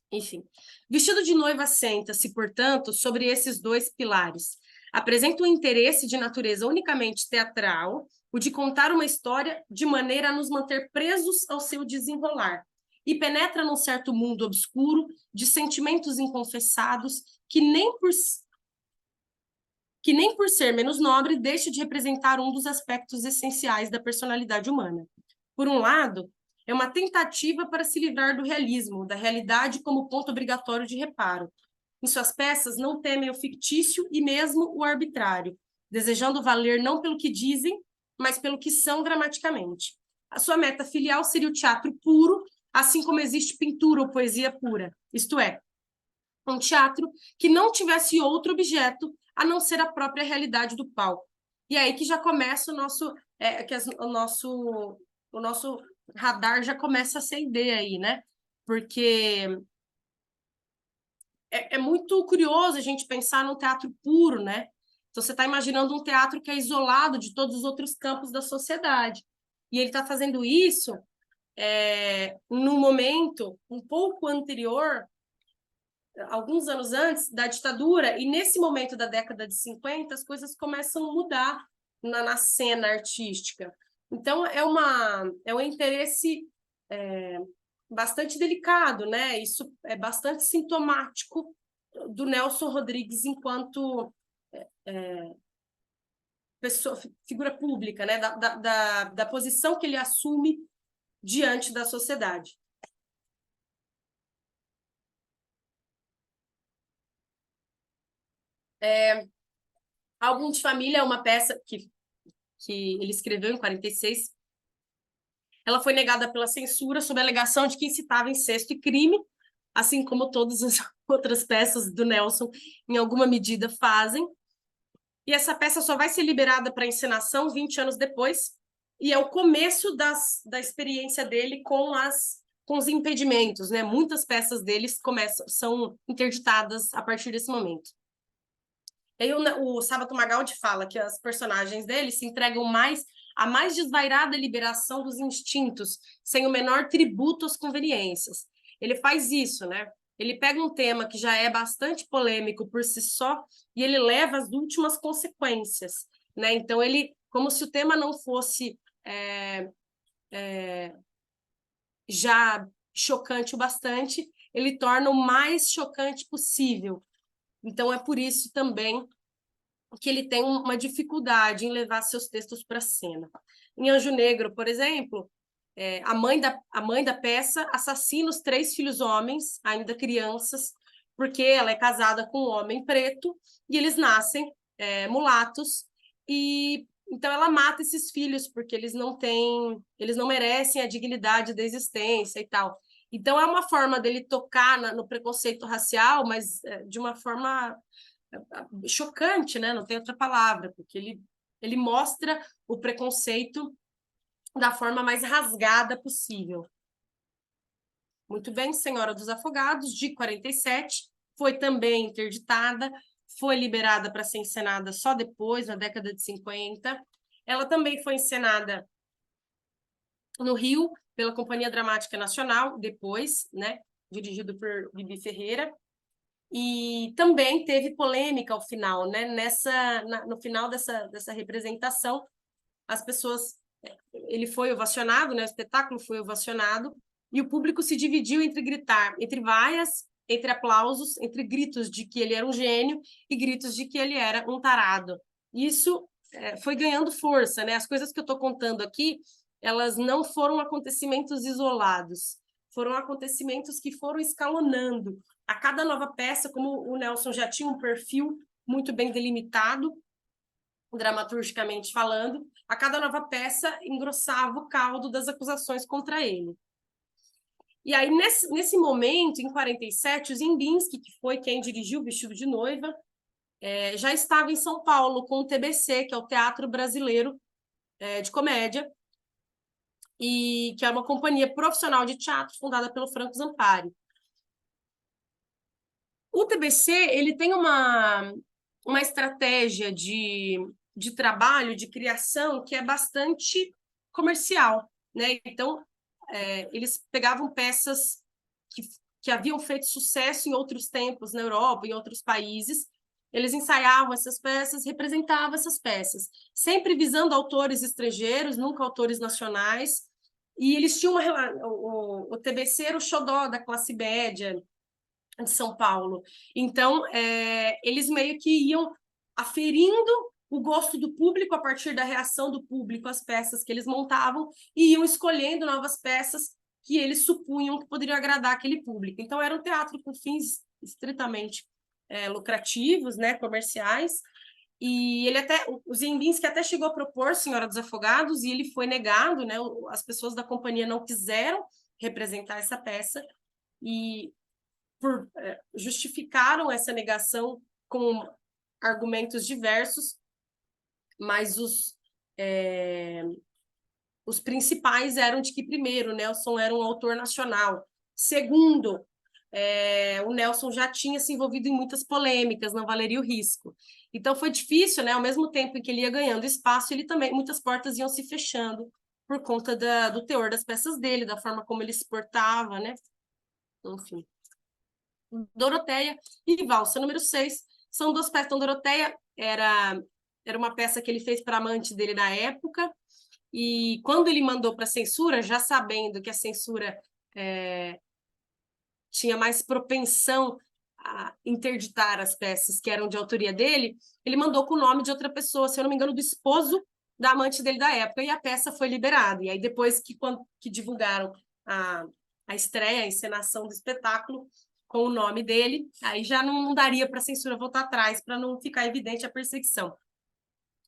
Enfim. Vestido de Noiva assenta-se, portanto, sobre esses 2 pilares. Apresenta um interesse de natureza unicamente teatral, o de contar uma história de maneira a nos manter presos ao seu desenrolar, e penetra num certo mundo obscuro de sentimentos inconfessados que nem por ser menos nobre deixa de representar um dos aspectos essenciais da personalidade humana. Por um lado, é uma tentativa para se livrar do realismo, da realidade como ponto obrigatório de reparo. Em suas peças, não temem o fictício e mesmo o arbitrário, desejando valer não pelo que dizem, mas pelo que são dramaticamente. A sua meta filial seria o teatro puro, assim como existe pintura ou poesia pura, isto é, um teatro que não tivesse outro objeto a não ser a própria realidade do palco. E aí que já começa o nosso radar já começa a acender aí, né? Porque é muito curioso a gente pensar num teatro puro, né? Então você está imaginando um teatro que é isolado de todos os outros campos da sociedade. E ele está fazendo isso no momento um pouco anterior, alguns anos antes da ditadura, e nesse momento da década de 50, as coisas começam a mudar na cena artística. Então, é um interesse bastante delicado, né? Isso é bastante sintomático do Nelson Rodrigues enquanto pessoa, figura pública, né? Da posição que ele assume diante da sociedade. Álbum de Família é uma peça que ele escreveu em 46. Ela foi negada pela censura sob a alegação de que incitava incesto e crime, assim como todas as outras peças do Nelson, em alguma medida, fazem. E essa peça só vai ser liberada para encenação 20 anos depois, e é o começo da experiência dele com os impedimentos, né? Muitas peças deles são interditadas a partir desse momento. E aí o Sábato Magaldi fala que as personagens dele se entregam mais à mais desvairada liberação dos instintos, sem o menor tributo às conveniências. Ele faz isso, né? Ele pega um tema que já é bastante polêmico por si só e ele leva às últimas consequências, né? Então, como se o tema não fosse já chocante o bastante, ele torna o mais chocante possível. Então, é por isso também que ele tem uma dificuldade em levar seus textos para a cena. Em Anjo Negro, por exemplo, a mãe da peça assassina os 3 filhos homens, ainda crianças, porque ela é casada com um homem preto e eles nascem mulatos, e então ela mata esses filhos porque eles não merecem a dignidade da existência e tal. Então é uma forma dele tocar no preconceito racial, mas de uma forma chocante, né? Não tem outra palavra, porque ele mostra o preconceito da forma mais rasgada possível. Muito bem, Senhora dos Afogados, de 47, foi também interditada, foi liberada para ser encenada só depois, na década de 50. Ela também foi encenada no Rio, pela Companhia Dramática Nacional, depois, né? Dirigido por Bibi Ferreira. E também teve polêmica ao final, né? No final dessa representação, as pessoas, ele foi ovacionado, né? O espetáculo foi ovacionado e o público se dividiu entre gritar, entre vaias, entre aplausos, entre gritos de que ele era um gênio e gritos de que ele era um tarado. Isso foi ganhando força, né? As coisas que eu estou contando aqui, elas não foram acontecimentos isolados, foram acontecimentos que foram escalonando. A cada nova peça, como o Nelson já tinha um perfil muito bem delimitado, dramaturgicamente falando, a cada nova peça engrossava o caldo das acusações contra ele. E aí, nesse momento, em 47, o Ziembinski, que foi quem dirigiu Vestido de Noiva, já estava em São Paulo com o TBC, que é o Teatro Brasileiro de Comédia, e que é uma companhia profissional de teatro fundada pelo Franco Zampari. O TBC ele tem uma estratégia de trabalho, de criação, que é bastante comercial, né? Então, eles pegavam peças que haviam feito sucesso em outros tempos na Europa, em outros países, eles ensaiavam essas peças, representavam essas peças, sempre visando autores estrangeiros, nunca autores nacionais, e eles tinham o TBC era o xodó da classe média de São Paulo. Então, eles meio que iam aferindo o gosto do público a partir da reação do público às peças que eles montavam e iam escolhendo novas peças que eles supunham que poderiam agradar aquele público. Então, era um teatro com fins estritamente lucrativos, né, comerciais, e o Ziembinski até chegou a propor Senhora dos Afogados e ele foi negado, né, as pessoas da companhia não quiseram representar essa peça e justificaram essa negação com argumentos diversos, mas os principais eram de que, primeiro, Nelson era um autor nacional. Segundo, o Nelson já tinha se envolvido em muitas polêmicas, não valeria o risco. Então, foi difícil, né? Ao mesmo tempo em que ele ia ganhando espaço, ele também, muitas portas iam se fechando por conta do teor das peças dele, da forma como ele se portava, né? Enfim. Doroteia e Valsa número 6 são duas peças. Então, Doroteia era uma peça que ele fez para a amante dele na época, e quando ele mandou para a censura, já sabendo que a censura tinha mais propensão a interditar as peças que eram de autoria dele, ele mandou com o nome de outra pessoa, se eu não me engano, do esposo da amante dele da época, e a peça foi liberada. E aí, depois que divulgaram a estreia, a encenação do espetáculo com o nome dele, aí já não daria para a censura voltar atrás, para não ficar evidente a perseguição.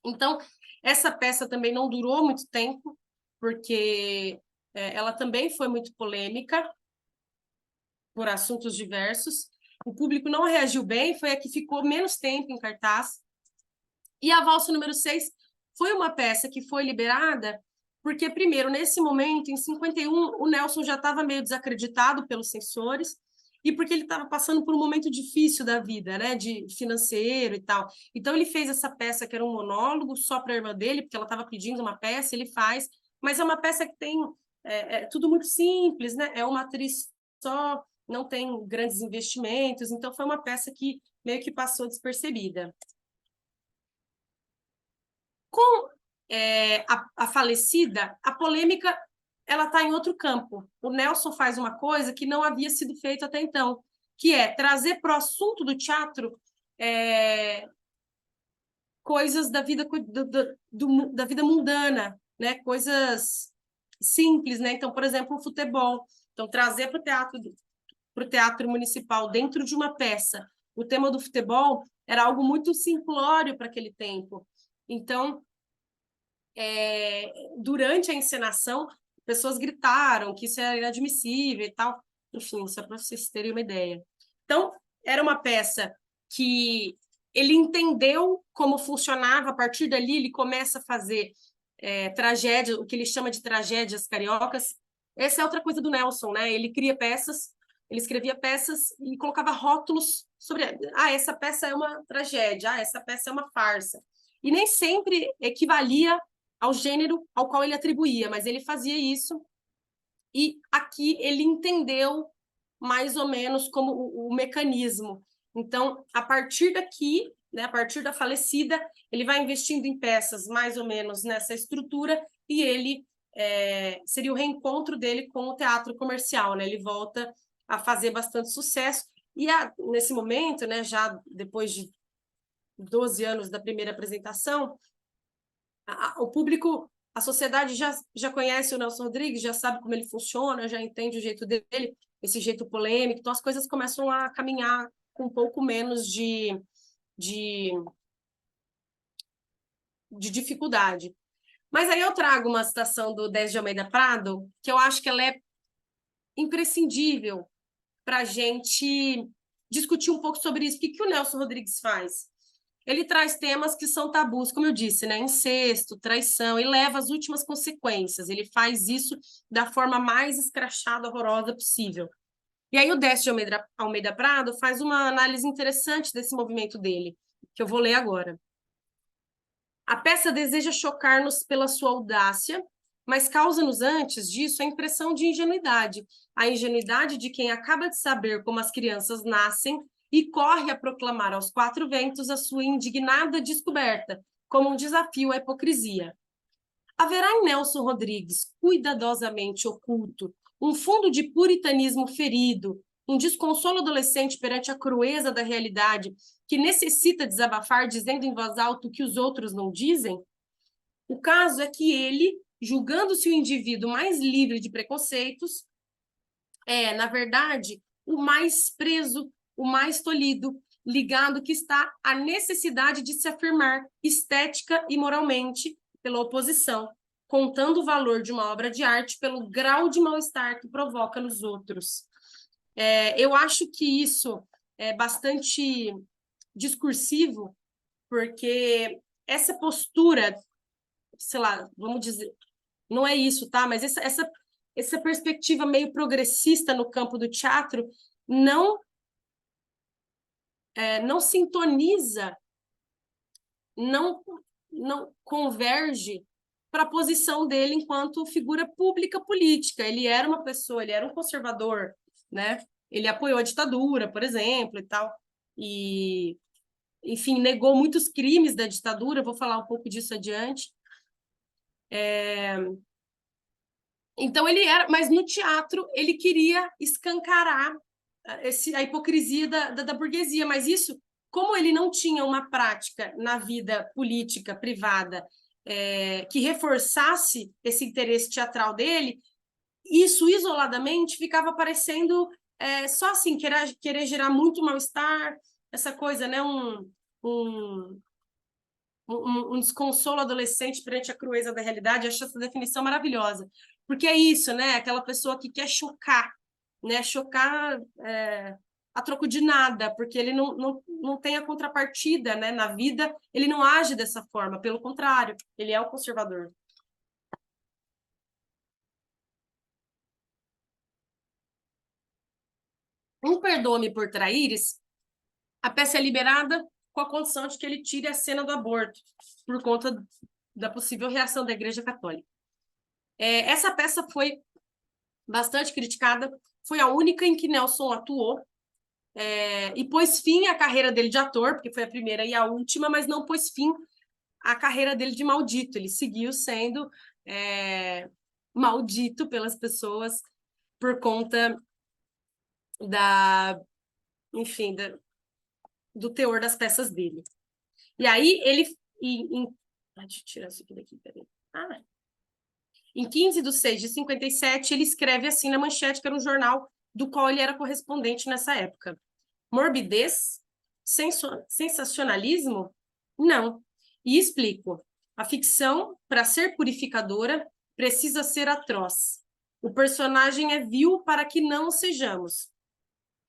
Então, essa peça também não durou muito tempo, porque ela também foi muito polêmica, por assuntos diversos. O público não reagiu bem, foi a que ficou menos tempo em cartaz. E a Valsa número 6 foi uma peça que foi liberada porque, primeiro, nesse momento, em 51, o Nelson já estava meio desacreditado pelos censores e porque ele estava passando por um momento difícil da vida, né, de financeiro e tal. Então, ele fez essa peça que era um monólogo só para a irmã dele, porque ela estava pedindo uma peça, ele faz, mas é uma peça que tem tudo muito simples, né? É uma atriz só, não tem grandes investimentos, então foi uma peça que meio que passou despercebida. Com a falecida, a polêmica ela está em outro campo. O Nelson faz uma coisa que não havia sido feito até então, que é trazer para o assunto do teatro coisas da vida da vida mundana, né? Coisas simples, né? Então, por exemplo, o futebol. Então, trazer para o teatro municipal dentro de uma peça o tema do futebol era algo muito simplório para aquele tempo. Então, durante a encenação, pessoas gritaram que isso era inadmissível e tal. Enfim, só para vocês terem uma ideia. Então, era uma peça que ele entendeu como funcionava. A partir dali, ele começa a fazer tragédia, o que ele chama de tragédias cariocas. Essa é outra coisa do Nelson, né? Ele cria peças, ele escrevia peças e colocava rótulos sobre... essa peça é uma tragédia, essa peça é uma farsa. E nem sempre equivalia ao gênero ao qual ele atribuía, mas ele fazia isso, e aqui ele entendeu mais ou menos como o mecanismo. Então, a partir daqui, né, a partir da falecida, ele vai investindo em peças mais ou menos nessa estrutura, e ele seria o reencontro dele com o teatro comercial, né? Ele volta a fazer bastante sucesso, e nesse momento, né, já depois de 12 anos da primeira apresentação, o público, a sociedade já conhece o Nelson Rodrigues, já sabe como ele funciona, já entende o jeito dele, esse jeito polêmico, então as coisas começam a caminhar com um pouco menos de dificuldade. Mas aí eu trago uma citação do Décio de Almeida Prado, que eu acho que ela é imprescindível para a gente discutir um pouco sobre isso. O que o Nelson Rodrigues faz? Ele traz temas que são tabus, como eu disse, né? Incesto, traição, e leva às últimas consequências. Ele faz isso da forma mais escrachada, horrorosa possível. E aí o Décio de Almeida Prado faz uma análise interessante desse movimento dele, que eu vou ler agora. A peça deseja chocar-nos pela sua audácia, mas causa-nos antes disso a impressão de ingenuidade, a ingenuidade de quem acaba de saber como as crianças nascem e corre a proclamar aos quatro ventos a sua indignada descoberta, como um desafio à hipocrisia. Haverá em Nelson Rodrigues, cuidadosamente oculto, um fundo de puritanismo ferido, um desconsolo adolescente perante a crueza da realidade que necessita desabafar dizendo em voz alta o que os outros não dizem? O caso é que ele, julgando-se o indivíduo mais livre de preconceitos, na verdade, o mais preso, o mais tolhido, ligado que está à necessidade de se afirmar estética e moralmente pela oposição, contando o valor de uma obra de arte pelo grau de mal-estar que provoca nos outros. Eu acho que isso é bastante discursivo, porque essa postura, sei lá, vamos dizer, não é isso, tá? Mas essa perspectiva meio progressista no campo do teatro não não sintoniza, não converge para a posição dele enquanto figura pública política. Ele era uma pessoa, ele era um conservador, né? Ele apoiou a ditadura, por exemplo, e tal. E, enfim, negou muitos crimes da ditadura, vou falar um pouco disso adiante. Então ele era, mas no teatro ele queria escancarar a hipocrisia da burguesia, mas isso, como ele não tinha uma prática na vida política privada que reforçasse esse interesse teatral dele, isso isoladamente ficava parecendo só assim, querer gerar muito mal-estar, essa coisa, né? Um, um desconsolo adolescente perante a crueza da realidade. Eu acho essa definição maravilhosa, porque é isso, né? Aquela pessoa que quer chocar, né? Chocar a troco de nada, porque ele não tem a contrapartida, né? Na vida, ele não age dessa forma, pelo contrário, ele é o conservador. Um Perdoa-me por Traíres, a peça é liberada com a condição de que ele tire a cena do aborto, por conta da possível reação da Igreja Católica. Essa peça foi bastante criticada, foi a única em que Nelson atuou, e pôs fim à carreira dele de ator, porque foi a primeira e a última, mas não pôs fim à carreira dele de maldito. Ele seguiu sendo maldito pelas pessoas por conta enfim, do teor das peças dele. E aí ele... deixa eu tirar isso aqui daqui, peraí. Em 15 de 6 de 57, ele escreve assim na Manchete, que era um jornal do qual ele era correspondente nessa época. Morbidez? Sensacionalismo? Não. E explico. A ficção, para ser purificadora, precisa ser atroz. O personagem é vil para que não o sejamos.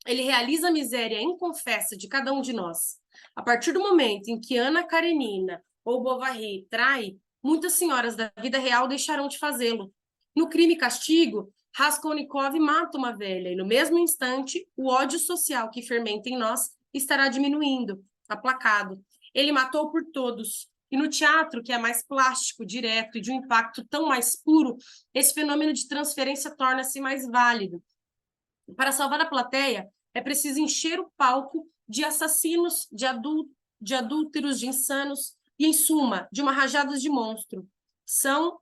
Ele realiza a miséria inconfessa de cada um de nós. A partir do momento em que Ana Karenina ou Bovary trai, muitas senhoras da vida real deixarão de fazê-lo. No Crime e Castigo, Raskolnikov mata uma velha e, no mesmo instante, o ódio social que fermenta em nós estará diminuindo, aplacado. Ele matou por todos. E no teatro, que é mais plástico, direto e de um impacto tão mais puro, esse fenômeno de transferência torna-se mais válido. Para salvar a plateia, é preciso encher o palco de assassinos, de adúlteros, de insanos e, em suma, de uma rajada de monstro. São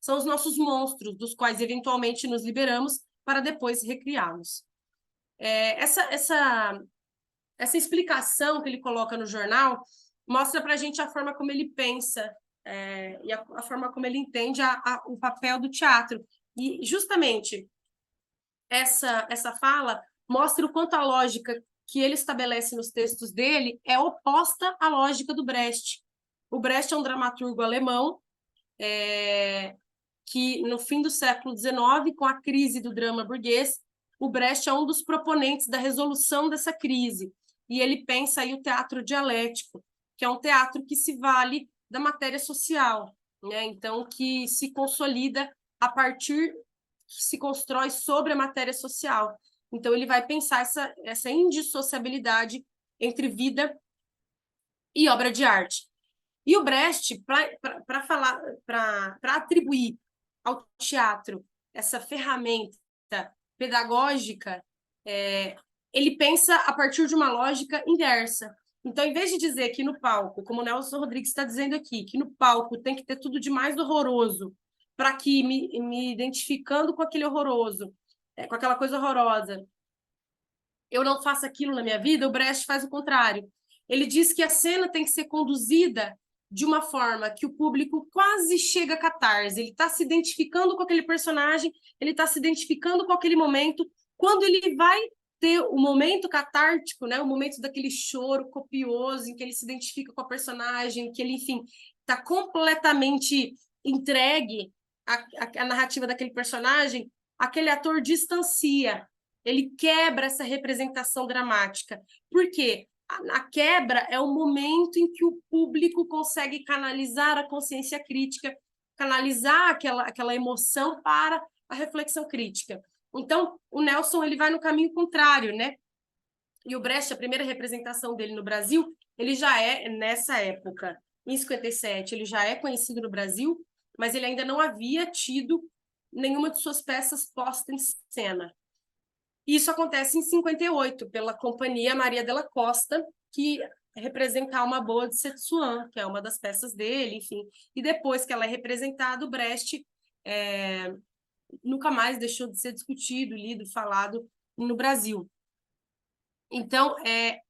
os nossos monstros, dos quais eventualmente nos liberamos para depois recriá-los. Essa explicação que ele coloca no jornal mostra para a gente a forma como ele pensa e a forma como ele entende o papel do teatro. E, justamente, essa fala mostra o quanto a lógica que ele estabelece nos textos dele é oposta à lógica do Brecht. O Brecht é um dramaturgo alemão que, no fim do século XIX, com a crise do drama burguês, o Brecht é um dos proponentes da resolução dessa crise. E ele pensa aí o teatro dialético, que é um teatro que se vale da matéria social, né? Então, que se consolida a partir, que se constrói sobre a matéria social. Então, ele vai pensar essa indissociabilidade entre vida e obra de arte. E o Brecht, para atribuir ao teatro essa ferramenta pedagógica, ele pensa a partir de uma lógica inversa. Então, em vez de dizer que no palco, como o Nelson Rodrigues está dizendo aqui, que no palco tem que ter tudo de mais horroroso, para que, me identificando com aquele horroroso, com aquela coisa horrorosa, eu não faça aquilo na minha vida, o Brecht faz o contrário. Ele diz que a cena tem que ser conduzida de uma forma que o público quase chega a catarse. Ele está se identificando com aquele personagem, ele está se identificando com aquele momento. Quando ele vai ter o momento catártico, né, o momento daquele choro copioso, em que ele se identifica com a personagem, que ele, enfim, está completamente entregue à narrativa daquele personagem, aquele ator distancia, ele quebra essa representação dramática. Por quê? A quebra é o momento em que o público consegue canalizar a consciência crítica, canalizar aquela emoção para a reflexão crítica. Então, o Nelson ele vai no caminho contrário, né? E o Brecht, a primeira representação dele no Brasil, ele já é, nessa época, em 57, ele já é conhecido no Brasil, mas ele ainda não havia tido nenhuma de suas peças posta em cena. Isso acontece em 58, pela Companhia Maria della Costa, que representa a Alma Boa de Setsuan, que é uma das peças dele, enfim. E depois que ela é representada, o Brecht nunca mais deixou de ser discutido, lido, falado no Brasil. Então,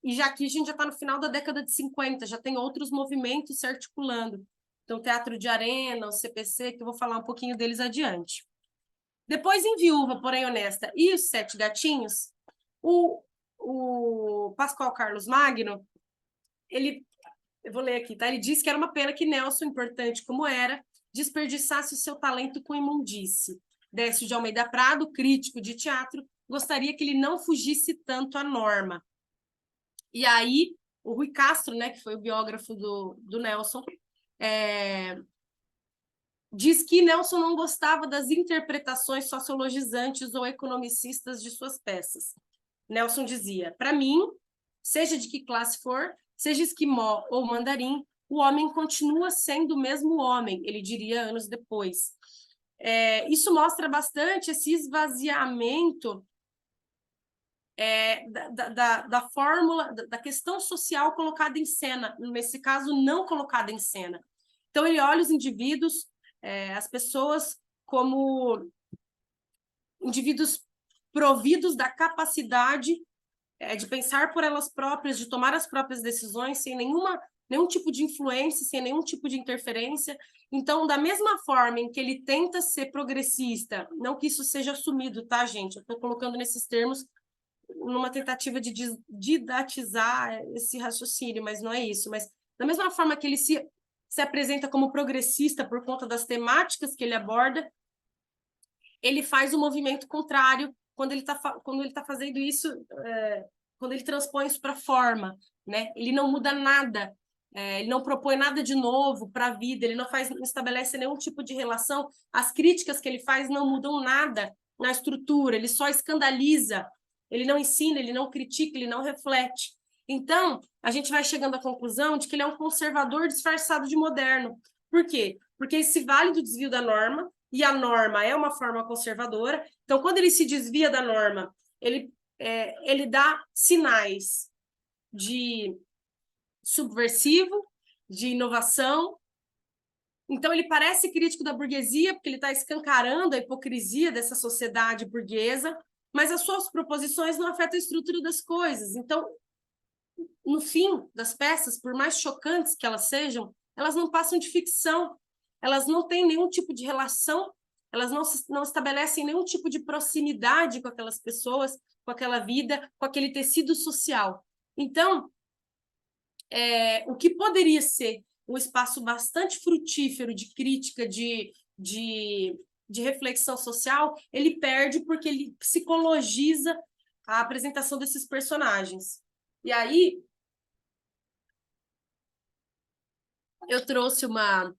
e já aqui a gente já está no final da década de 50, já tem outros movimentos se articulando. Então, o Teatro de Arena, o CPC, que eu vou falar um pouquinho deles adiante. Depois, em Viúva, porém honesta, e Os Sete Gatinhos, o Pascoal Carlos Magno, eu vou ler aqui, tá? Ele disse que era uma pena que Nelson, importante como era, desperdiçasse o seu talento com imundície. Décio de Almeida Prado, crítico de teatro, gostaria que ele não fugisse tanto à norma. E aí, o Rui Castro, né, que foi o biógrafo do Nelson, diz que Nelson não gostava das interpretações sociologizantes ou economicistas de suas peças. Nelson dizia, para mim, seja de que classe for, seja esquimó ou mandarim, o homem continua sendo o mesmo homem, ele diria anos depois. Isso mostra bastante esse esvaziamento da fórmula, da questão social colocada em cena, nesse caso, não colocada em cena. Então, ele olha os indivíduos, as pessoas, como indivíduos providos da capacidade de pensar por elas próprias, de tomar as próprias decisões, sem nenhum tipo de influência, sem nenhum tipo de interferência. Então, da mesma forma em que ele tenta ser progressista, não que isso seja assumido, tá, gente? Eu estou colocando nesses termos numa tentativa de didatizar esse raciocínio, mas não é isso. Mas da mesma forma que ele se apresenta como progressista por conta das temáticas que ele aborda, ele faz o movimento contrário quando ele tá fazendo isso, quando ele transpõe isso para a forma, né? Ele não muda nada, ele não propõe nada de novo para a vida, ele não estabelece nenhum tipo de relação, as críticas que ele faz não mudam nada na estrutura, ele só escandaliza, ele não ensina, ele não critica, ele não reflete. Então, a gente vai chegando à conclusão de que ele é um conservador disfarçado de moderno. Por quê? Porque ele se vale do desvio da norma, e a norma é uma forma conservadora. Então, quando ele se desvia da norma, ele dá sinais de subversivo, de inovação. Então, ele parece crítico da burguesia, porque ele está escancarando a hipocrisia dessa sociedade burguesa, mas as suas proposições não afetam a estrutura das coisas. Então, no fim das peças, por mais chocantes que elas sejam, elas não passam de ficção, elas não têm nenhum tipo de relação, elas não estabelecem nenhum tipo de proximidade com aquelas pessoas, com aquela vida, com aquele tecido social. Então, o que poderia ser um espaço bastante frutífero de crítica, de reflexão social, ele perde porque ele psicologiza a apresentação desses personagens. E aí, eu trouxe uma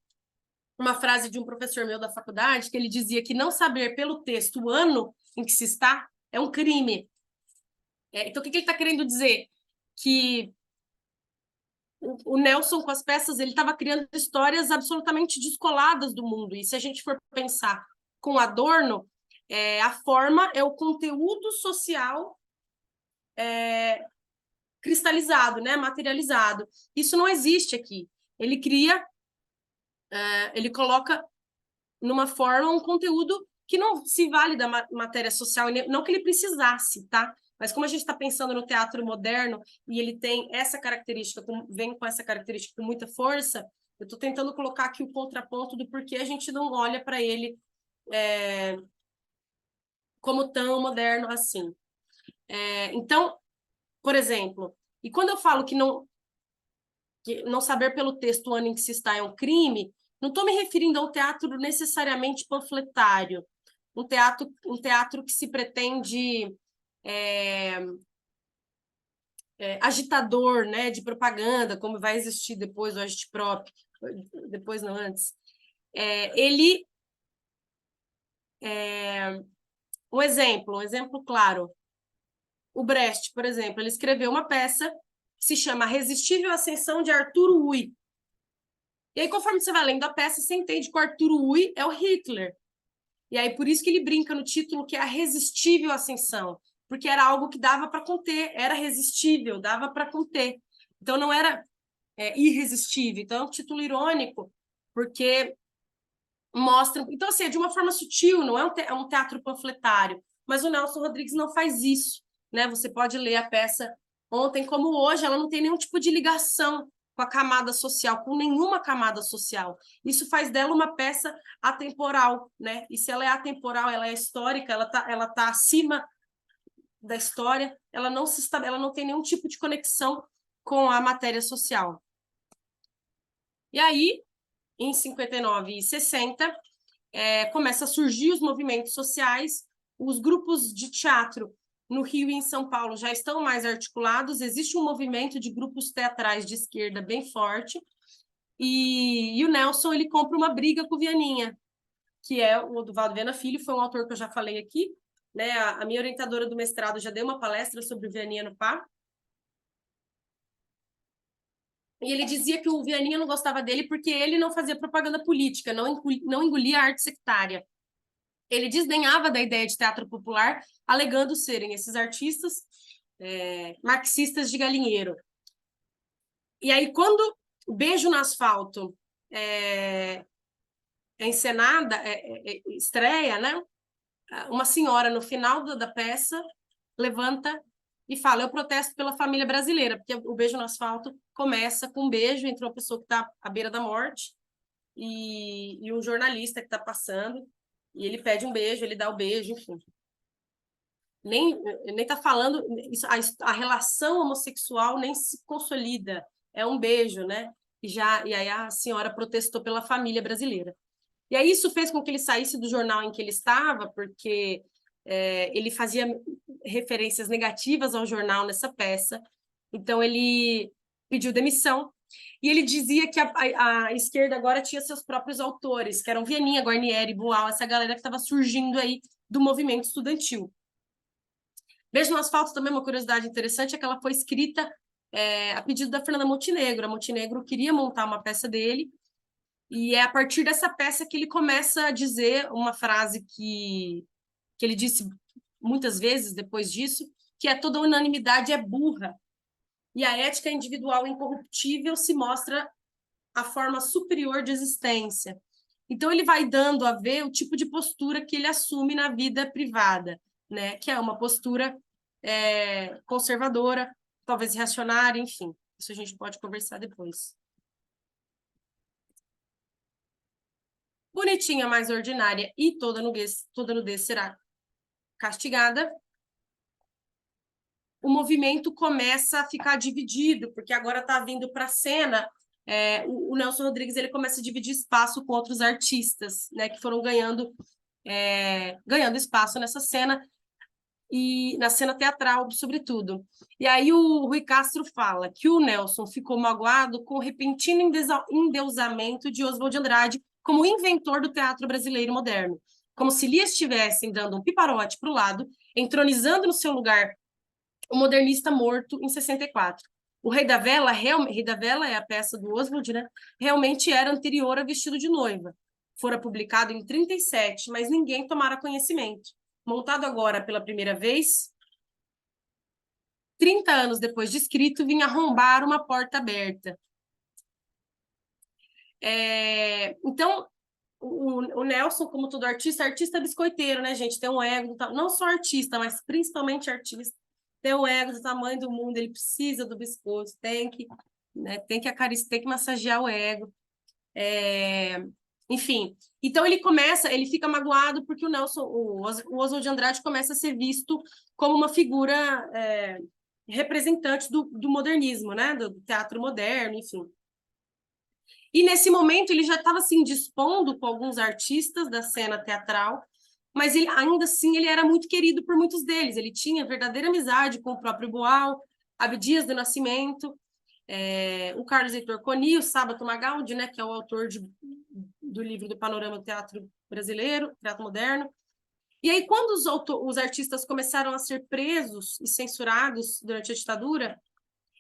frase de um professor meu da faculdade, que ele dizia que não saber pelo texto o ano em que se está é um crime. Então, o que ele está querendo dizer? Que o Nelson, com as peças, ele estava criando histórias absolutamente descoladas do mundo. E se a gente for pensar com Adorno, a forma é o conteúdo social cristalizado, né, materializado. Isso não existe aqui. Ele cria, ele coloca numa forma um conteúdo que não se vale da matéria social, não que ele precisasse, tá? Mas como a gente está pensando no teatro moderno e ele tem essa característica, vem com essa característica com muita força, eu estou tentando colocar aqui o contraponto do porquê a gente não olha para ele como tão moderno assim. Então, por exemplo, e quando eu falo que não saber pelo texto o ano em que se está é um crime, não estou me referindo a um teatro necessariamente panfletário, um teatro que se pretende agitador, né, de propaganda, como vai existir depois o agitprop, depois não antes. Um exemplo claro. O Brecht, por exemplo, ele escreveu uma peça que se chama A Irresistível Ascensão de Arturo Ui. E aí, conforme você vai lendo a peça, você entende que o Arthur Ui é o Hitler. E aí, por isso que ele brinca no título que é a resistível ascensão, porque era algo que dava para conter, era resistível, dava para conter. Então, não era irresistível. Então, é um título irônico, porque mostra... Então, assim, é de uma forma sutil, não é um teatro panfletário, mas o Nelson Rodrigues não faz isso, né? Você pode ler a peça ontem como hoje, ela não tem nenhum tipo de ligação com a camada social, com nenhuma camada social. Isso faz dela uma peça atemporal, né? E se ela é atemporal, ela é histórica, ela tá acima da história, ela não tem nenhum tipo de conexão com a matéria social. E aí, em 59 e 60, começa a surgir os movimentos sociais, os grupos de teatro no Rio e em São Paulo já estão mais articulados, existe um movimento de grupos teatrais de esquerda bem forte, e o Nelson ele compra uma briga com o Vianinha, que é o Oduvaldo Viana Filho, foi um autor que eu já falei aqui, né? A minha orientadora do mestrado já deu uma palestra sobre o Vianinha no PA, e ele dizia que o Vianinha não gostava dele porque ele não fazia propaganda política, não engolia a arte sectária. Ele desdenhava da ideia de teatro popular, alegando serem esses artistas marxistas de galinheiro. E aí, quando o Beijo no Asfalto é encenada, estreia, né? Uma senhora, no final da peça, levanta e fala: eu protesto pela família brasileira, porque o Beijo no Asfalto começa com um beijo entre uma pessoa que está à beira da morte e um jornalista que está passando, e ele pede um beijo, ele dá o beijo, enfim. Nem tá falando, a relação homossexual nem se consolida, é um beijo, né? E aí a senhora protestou pela família brasileira. E aí isso fez com que ele saísse do jornal em que ele estava, porque ele fazia referências negativas ao jornal nessa peça, então ele pediu demissão, e ele dizia que a esquerda agora tinha seus próprios autores, que eram Vianinha, Guarnieri, Boal, essa galera que estava surgindo aí do movimento estudantil. Beijo no Asfalto também, uma curiosidade interessante, é que ela foi escrita a pedido da Fernanda Montenegro. A Montenegro queria montar uma peça dele, e é a partir dessa peça que ele começa a dizer uma frase que ele disse muitas vezes depois disso, que é: toda unanimidade é burra, e a ética individual incorruptível se mostra a forma superior de existência. Então, ele vai dando a ver o tipo de postura que ele assume na vida privada, né? Que é uma postura conservadora, talvez reacionária, enfim. Isso a gente pode conversar depois. Bonitinha, mais ordinária e toda nudez será castigada. O movimento começa a ficar dividido, porque agora está vindo para a cena. O Nelson Rodrigues ele começa a dividir espaço com outros artistas, né, que foram ganhando espaço nessa cena, e na cena teatral, sobretudo. E aí o Rui Castro fala que o Nelson ficou magoado com o repentino endeusamento de Oswald de Andrade como inventor do teatro brasileiro moderno, como se lhe estivessem dando um piparote para o lado, entronizando no seu lugar o modernista morto em 64. O Rei da Vela é a peça do Oswald, né? Realmente era anterior a Vestido de Noiva. Fora publicado em 37, mas ninguém tomara conhecimento. Montado agora pela primeira vez, 30 anos depois de escrito, vinha arrombar uma porta aberta. Então, o Nelson, como todo artista biscoiteiro, né, gente? Tem um ego, não só artista, mas principalmente artista. Tem o ego do tamanho do mundo, ele precisa do biscoito, tem que acariciar, tem que massagear o ego. Enfim, então ele fica magoado porque o Oswald de Andrade começa a ser visto como uma figura representante do modernismo, né? Do teatro moderno, enfim. E nesse momento ele já estava se indispondo com alguns artistas da cena teatral, mas ainda assim ele era muito querido por muitos deles. Ele tinha verdadeira amizade com o próprio Boal, Abdias do Nascimento, o Carlos Heitor Coni, o Sábato Magaldi, né, que é o autor do livro do Panorama do Teatro Brasileiro, Teatro Moderno. E aí, quando os artistas começaram a ser presos e censurados durante a ditadura,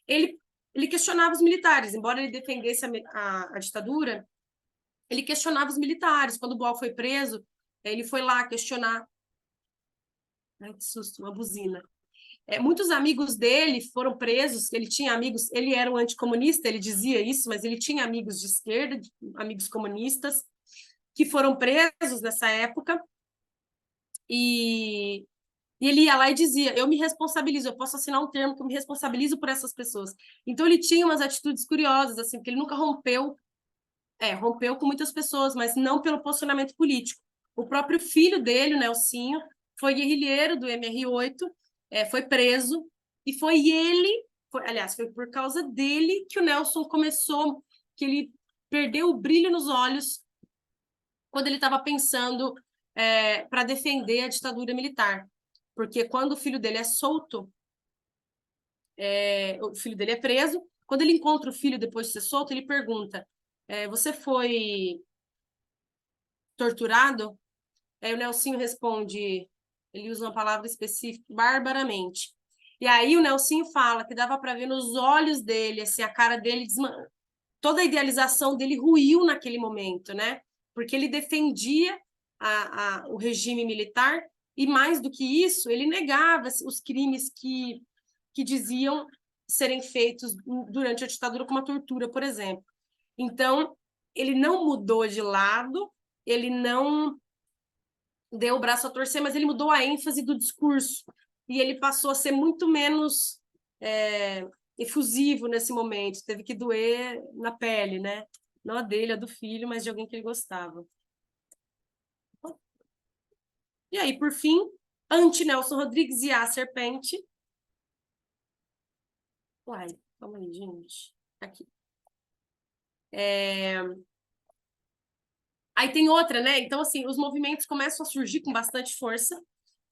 ele ele questionava os militares, embora ele defendesse a ditadura, ele questionava os militares. Quando o Boal foi preso, ele foi lá questionar. Ai, que susto, uma buzina. Muitos amigos dele foram presos, ele tinha amigos, ele era um anticomunista, ele dizia isso, mas ele tinha amigos de esquerda, amigos comunistas, que foram presos nessa época, e ele ia lá e dizia, eu me responsabilizo, eu posso assinar um termo que eu me responsabilizo por essas pessoas. Então ele tinha umas atitudes curiosas, assim, porque ele nunca rompeu com muitas pessoas, mas não pelo posicionamento político. O próprio filho dele, o Nelsinho, foi guerrilheiro do MR8, foi preso, e aliás, foi por causa dele que o Nelson começou, que ele perdeu o brilho nos olhos quando ele estava pensando para defender a ditadura militar. Porque quando o filho dele é solto, o filho dele é preso, quando ele encontra o filho depois de ser solto, ele pergunta, você foi torturado? Aí o Nelsinho responde, ele usa uma palavra específica, barbaramente. E aí o Nelsinho fala que dava para ver nos olhos dele, assim, a cara dele, toda a idealização dele ruiu naquele momento, né? Porque ele defendia o regime militar e, mais do que isso, ele negava os crimes que diziam serem feitos durante a ditadura, como a tortura, por exemplo. Então, ele não mudou de lado, ele não deu o braço a torcer, mas ele mudou a ênfase do discurso e ele passou a ser muito menos efusivo nesse momento, teve que doer na pele, né? Não a dele, a do filho, mas de alguém que ele gostava. E aí, por fim, anti-Nelson Rodrigues e a Serpente. Uai, calma aí, gente. Aqui. Aí tem outra, né? Então, assim, os movimentos começam a surgir com bastante força,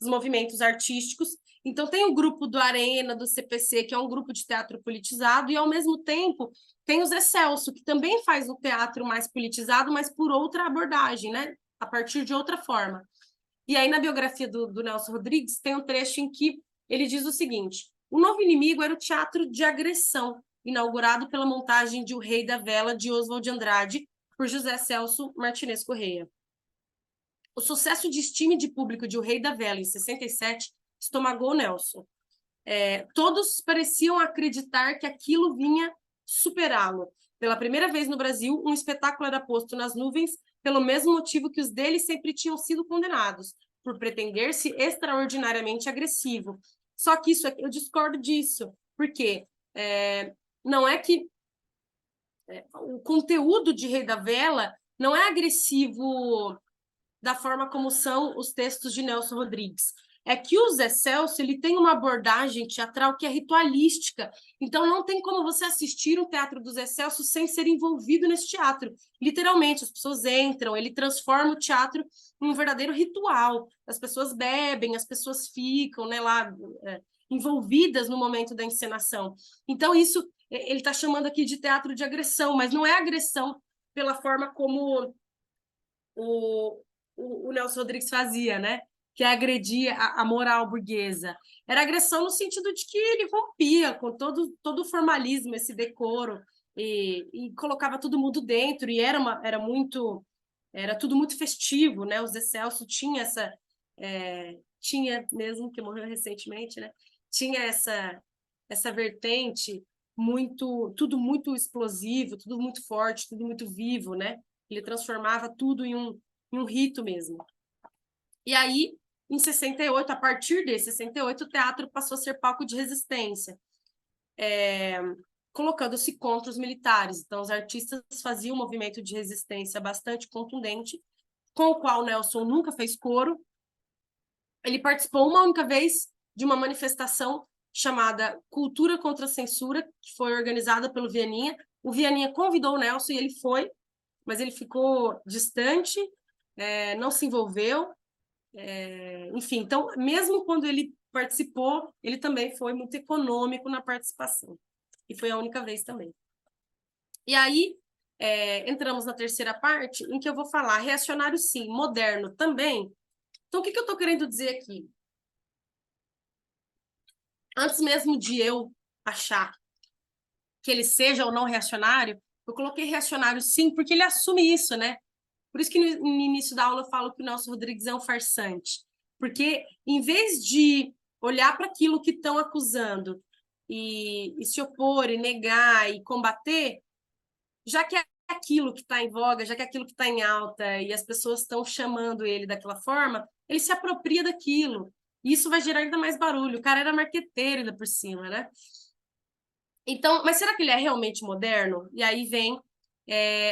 os movimentos artísticos. Então, tem o grupo do Arena, do CPC, que é um grupo de teatro politizado, e, ao mesmo tempo, tem o Zé Celso, que também faz um teatro mais politizado, mas por outra abordagem, né? A partir de outra forma. E aí, na biografia do Nelson Rodrigues, tem um trecho em que ele diz o seguinte: o novo inimigo era o teatro de agressão, inaugurado pela montagem de O Rei da Vela, de Oswald de Andrade, por José Celso Martinez Correia. O sucesso de estima de público de O Rei da Vela, em 67, estomagou Nelson. Todos pareciam acreditar que aquilo vinha superá-lo. Pela primeira vez no Brasil, um espetáculo era posto nas nuvens pelo mesmo motivo que os deles sempre tinham sido condenados, por pretender-se extraordinariamente agressivo. Só que eu discordo disso, porque não é que o conteúdo de Rei da Vela não é agressivo da forma como são os textos de Nelson Rodrigues. É que o Zé Celso ele tem uma abordagem teatral que é ritualística. Então, não tem como você assistir um teatro do Zé Celso sem ser envolvido nesse teatro. Literalmente, as pessoas entram, ele transforma o teatro em um verdadeiro ritual. As pessoas bebem, as pessoas ficam, né, lá envolvidas no momento da encenação. Então, isso ele está chamando aqui de teatro de agressão, mas não é agressão pela forma como o Nelson Rodrigues fazia, né? Que agredia a moral burguesa. Era agressão no sentido de que ele rompia com todo o formalismo, esse decoro, e colocava todo mundo dentro, e era tudo muito festivo, né? O Zé Celso tinha tinha mesmo, que morreu recentemente, né? Tinha essa vertente tudo muito explosivo, tudo muito forte, tudo muito vivo, né? Ele transformava tudo em um rito mesmo. E aí, em 68, a partir de 68, o teatro passou a ser palco de resistência, colocando-se contra os militares. Então, os artistas faziam um movimento de resistência bastante contundente, com o qual Nelson nunca fez coro. Ele participou uma única vez de uma manifestação chamada Cultura contra a Censura, que foi organizada pelo Vianinha. O Vianinha convidou o Nelson e ele foi, mas ele ficou distante, não se envolveu. Enfim, então, mesmo quando ele participou, ele também foi muito econômico na participação. E foi a única vez também. E aí, entramos na terceira parte, em que eu vou falar reacionário sim, moderno também. Então, o que eu estou querendo dizer aqui? Antes mesmo de eu achar que ele seja ou não reacionário, eu coloquei reacionário sim, porque ele assume isso, né? Por isso que no início da aula eu falo que o Nelson Rodrigues é um farsante. Porque, em vez de olhar para aquilo que estão acusando e se opor, e negar, e combater, já que é aquilo que está em voga, já que é aquilo que está em alta, e as pessoas estão chamando ele daquela forma, ele se apropria daquilo. E isso vai gerar ainda mais barulho. O cara era marqueteiro ainda por cima, né? Então, mas será que ele é realmente moderno? E aí vem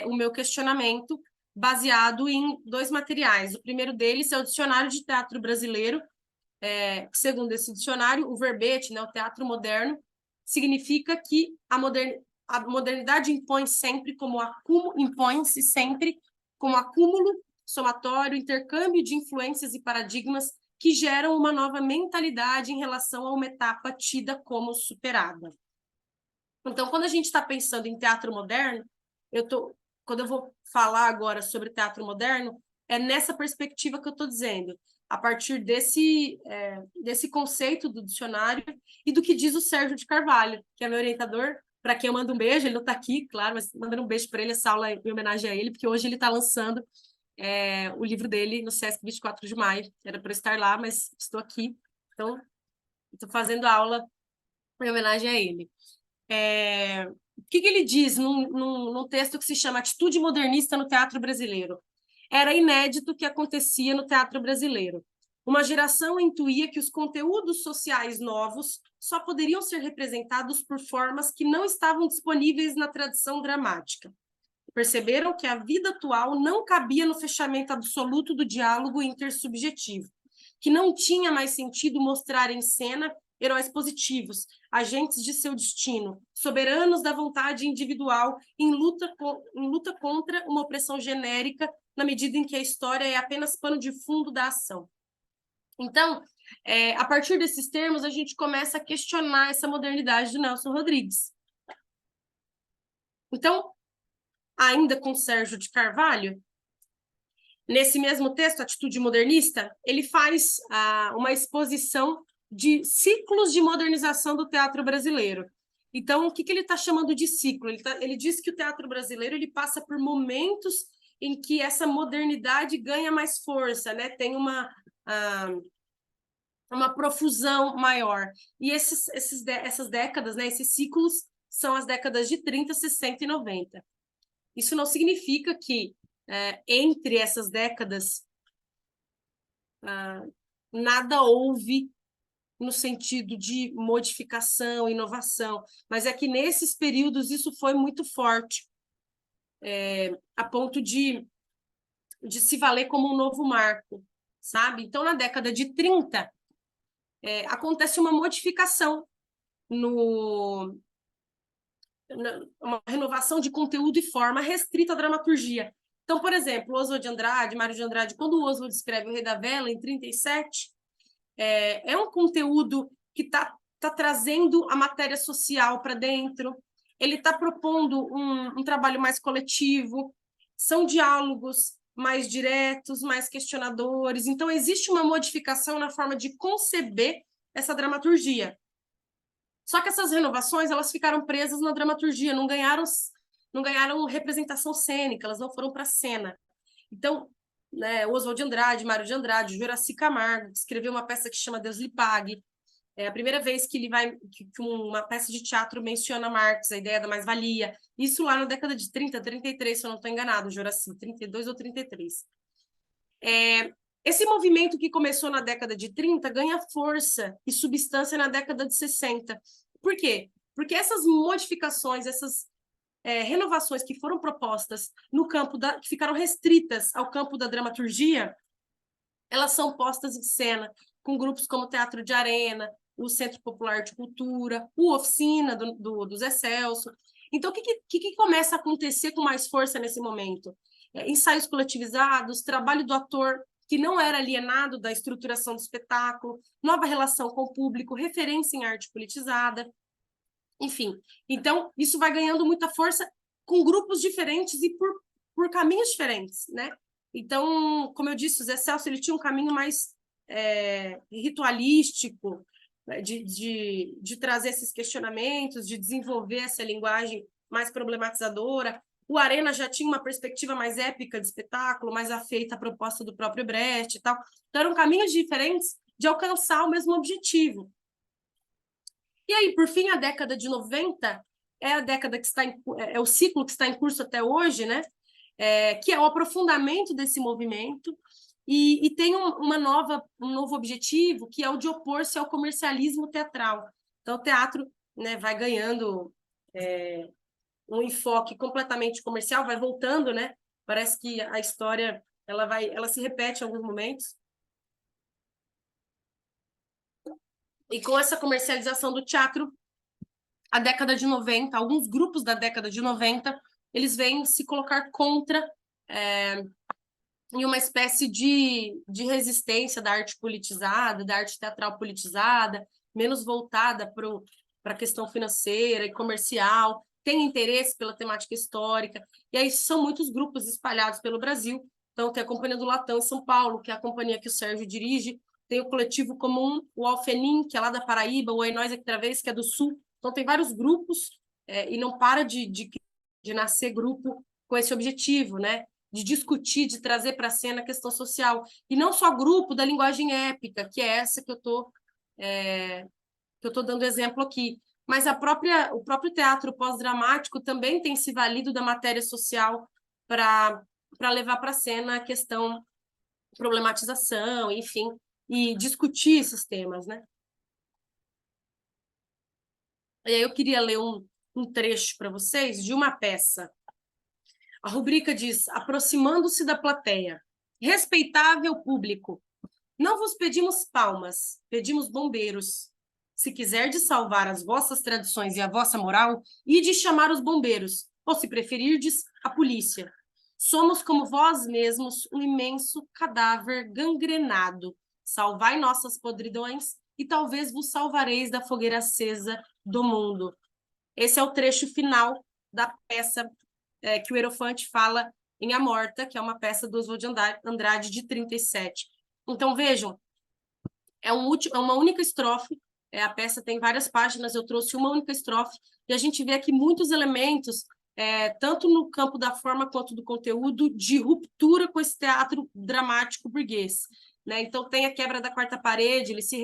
o meu questionamento baseado em dois materiais. O primeiro deles é o Dicionário de Teatro Brasileiro. Segundo esse dicionário, o verbete, né, o teatro moderno, significa que a modernidade impõe-se sempre como acúmulo, somatório, intercâmbio de influências e paradigmas que geram uma nova mentalidade em relação a uma etapa tida como superada. Então, quando a gente está pensando em teatro moderno, quando eu vou falar agora sobre teatro moderno, é nessa perspectiva que eu estou dizendo, a partir desse conceito do dicionário e do que diz o Sérgio de Carvalho, que é meu orientador, para quem eu mando um beijo, ele não está aqui, claro, mas mandando um beijo para ele, essa aula é em homenagem a ele, porque hoje ele está lançando o livro dele no Sesc 24 de maio, era para estar lá, mas estou aqui, então estou fazendo a aula em homenagem a ele. O que ele diz num texto que se chama Atitude Modernista no Teatro Brasileiro? Era inédito o que acontecia no teatro brasileiro. Uma geração intuía que os conteúdos sociais novos só poderiam ser representados por formas que não estavam disponíveis na tradição dramática. Perceberam que a vida atual não cabia no fechamento absoluto do diálogo intersubjetivo, que não tinha mais sentido mostrar em cena heróis positivos, agentes de seu destino, soberanos da vontade individual, em luta contra uma opressão genérica, na medida em que a história é apenas pano de fundo da ação. Então, a partir desses termos, a gente começa a questionar essa modernidade do Nelson Rodrigues. Então, ainda com Sérgio de Carvalho, nesse mesmo texto, Atitude Modernista, ele faz uma exposição de ciclos de modernização do teatro brasileiro. Então, o que ele está chamando de ciclo? Ele diz que o teatro brasileiro ele passa por momentos em que essa modernidade ganha mais força, né? Tem uma profusão maior. E essas décadas, né, esses ciclos, são as décadas de 30, 60 e 90. Isso não significa que entre essas décadas nada houve no sentido de modificação, inovação, mas é que nesses períodos isso foi muito forte, a ponto de se valer como um novo marco, sabe? Então, na década de 30, acontece uma modificação uma renovação de conteúdo e forma restrita à dramaturgia. Então, por exemplo, Oswald de Andrade, Mário de Andrade, quando o Oswald escreve O Rei da Vela, em 37, é um conteúdo que está trazendo a matéria social para dentro, ele está propondo um trabalho mais coletivo, são diálogos mais diretos, mais questionadores. Então, existe uma modificação na forma de conceber essa dramaturgia. Só que essas renovações elas ficaram presas na dramaturgia, não ganharam representação cênica, elas não foram para a cena. Então, né, Oswald de Andrade, Mário de Andrade, Juraci Camargo, que escreveu uma peça que chama Deus lhe pague. É a primeira vez que que uma peça de teatro menciona Marx, a ideia da mais-valia. Isso lá na década de 30, 33, se eu não estou enganado, Juraci, 32 ou 33. Esse movimento que começou na década de 30 ganha força e substância na década de 60. Por quê? Porque essas modificações, essas renovações que foram propostas no campo que ficaram restritas ao campo da dramaturgia, elas são postas em cena com grupos como o Teatro de Arena, o Centro Popular de Cultura, o Oficina do Zé Celso. Então, o que começa a acontecer com mais força nesse momento? Ensaios coletivizados, trabalho do ator que não era alienado da estruturação do espetáculo, nova relação com o público, referência em arte politizada, enfim. Então, isso vai ganhando muita força com grupos diferentes e por caminhos diferentes, né? Então, como eu disse, o Zé Celso ele tinha um caminho mais ritualístico, né, de trazer esses questionamentos, de desenvolver essa linguagem mais problematizadora. O Arena já tinha uma perspectiva mais épica de espetáculo, mais afeita à proposta do próprio Brecht e tal. Então, eram caminhos diferentes de alcançar o mesmo objetivo. E aí, por fim, a década de 90 é a década que está é o ciclo que está em curso até hoje, né? Que é o aprofundamento desse movimento e tem um novo objetivo, que é o de opor-se ao comercialismo teatral. Então, o teatro, né, vai ganhando um enfoque completamente comercial, vai voltando, né? Parece que a história ela se repete em alguns momentos. E com essa comercialização do teatro, a década de 90, alguns grupos da década de 90, eles vêm se colocar contra em uma espécie de resistência da arte politizada, da arte teatral politizada, menos voltada para a questão financeira e comercial, tem interesse pela temática histórica, e aí são muitos grupos espalhados pelo Brasil. Então, tem a Companhia do Latão em São Paulo, que é a companhia que o Sérgio dirige, tem o Coletivo Comum, o Alfenim, que é lá da Paraíba, o É Nós Aqui Outra Vez, que é do Sul. Então, tem vários grupos, e não para de nascer grupo com esse objetivo, né? De discutir, de trazer para a cena a questão social. E não só grupo da linguagem épica, que é essa que eu estou dando exemplo aqui, mas o próprio teatro pós-dramático também tem se valido da matéria social para levar para a cena a questão problematização, enfim, e discutir esses temas, né? E aí eu queria ler um trecho para vocês de uma peça. A rubrica diz: aproximando-se da plateia. Respeitável público, não vos pedimos palmas, pedimos bombeiros. Se quiserdes salvar as vossas tradições e a vossa moral, ide chamar os bombeiros, ou se preferirdes, a polícia. Somos como vós mesmos, um imenso cadáver gangrenado. Salvai nossas podridões e talvez vos salvareis da fogueira acesa do mundo. Esse é o trecho final da peça que o Erofante fala em A Morta, que é uma peça do Oswald de Andrade de 37. Então, vejam, é uma única estrofe, a peça tem várias páginas, eu trouxe uma única estrofe, e a gente vê aqui muitos elementos, tanto no campo da forma quanto do conteúdo, de ruptura com esse teatro dramático burguês. Né? Então, tem a quebra da quarta parede, ele se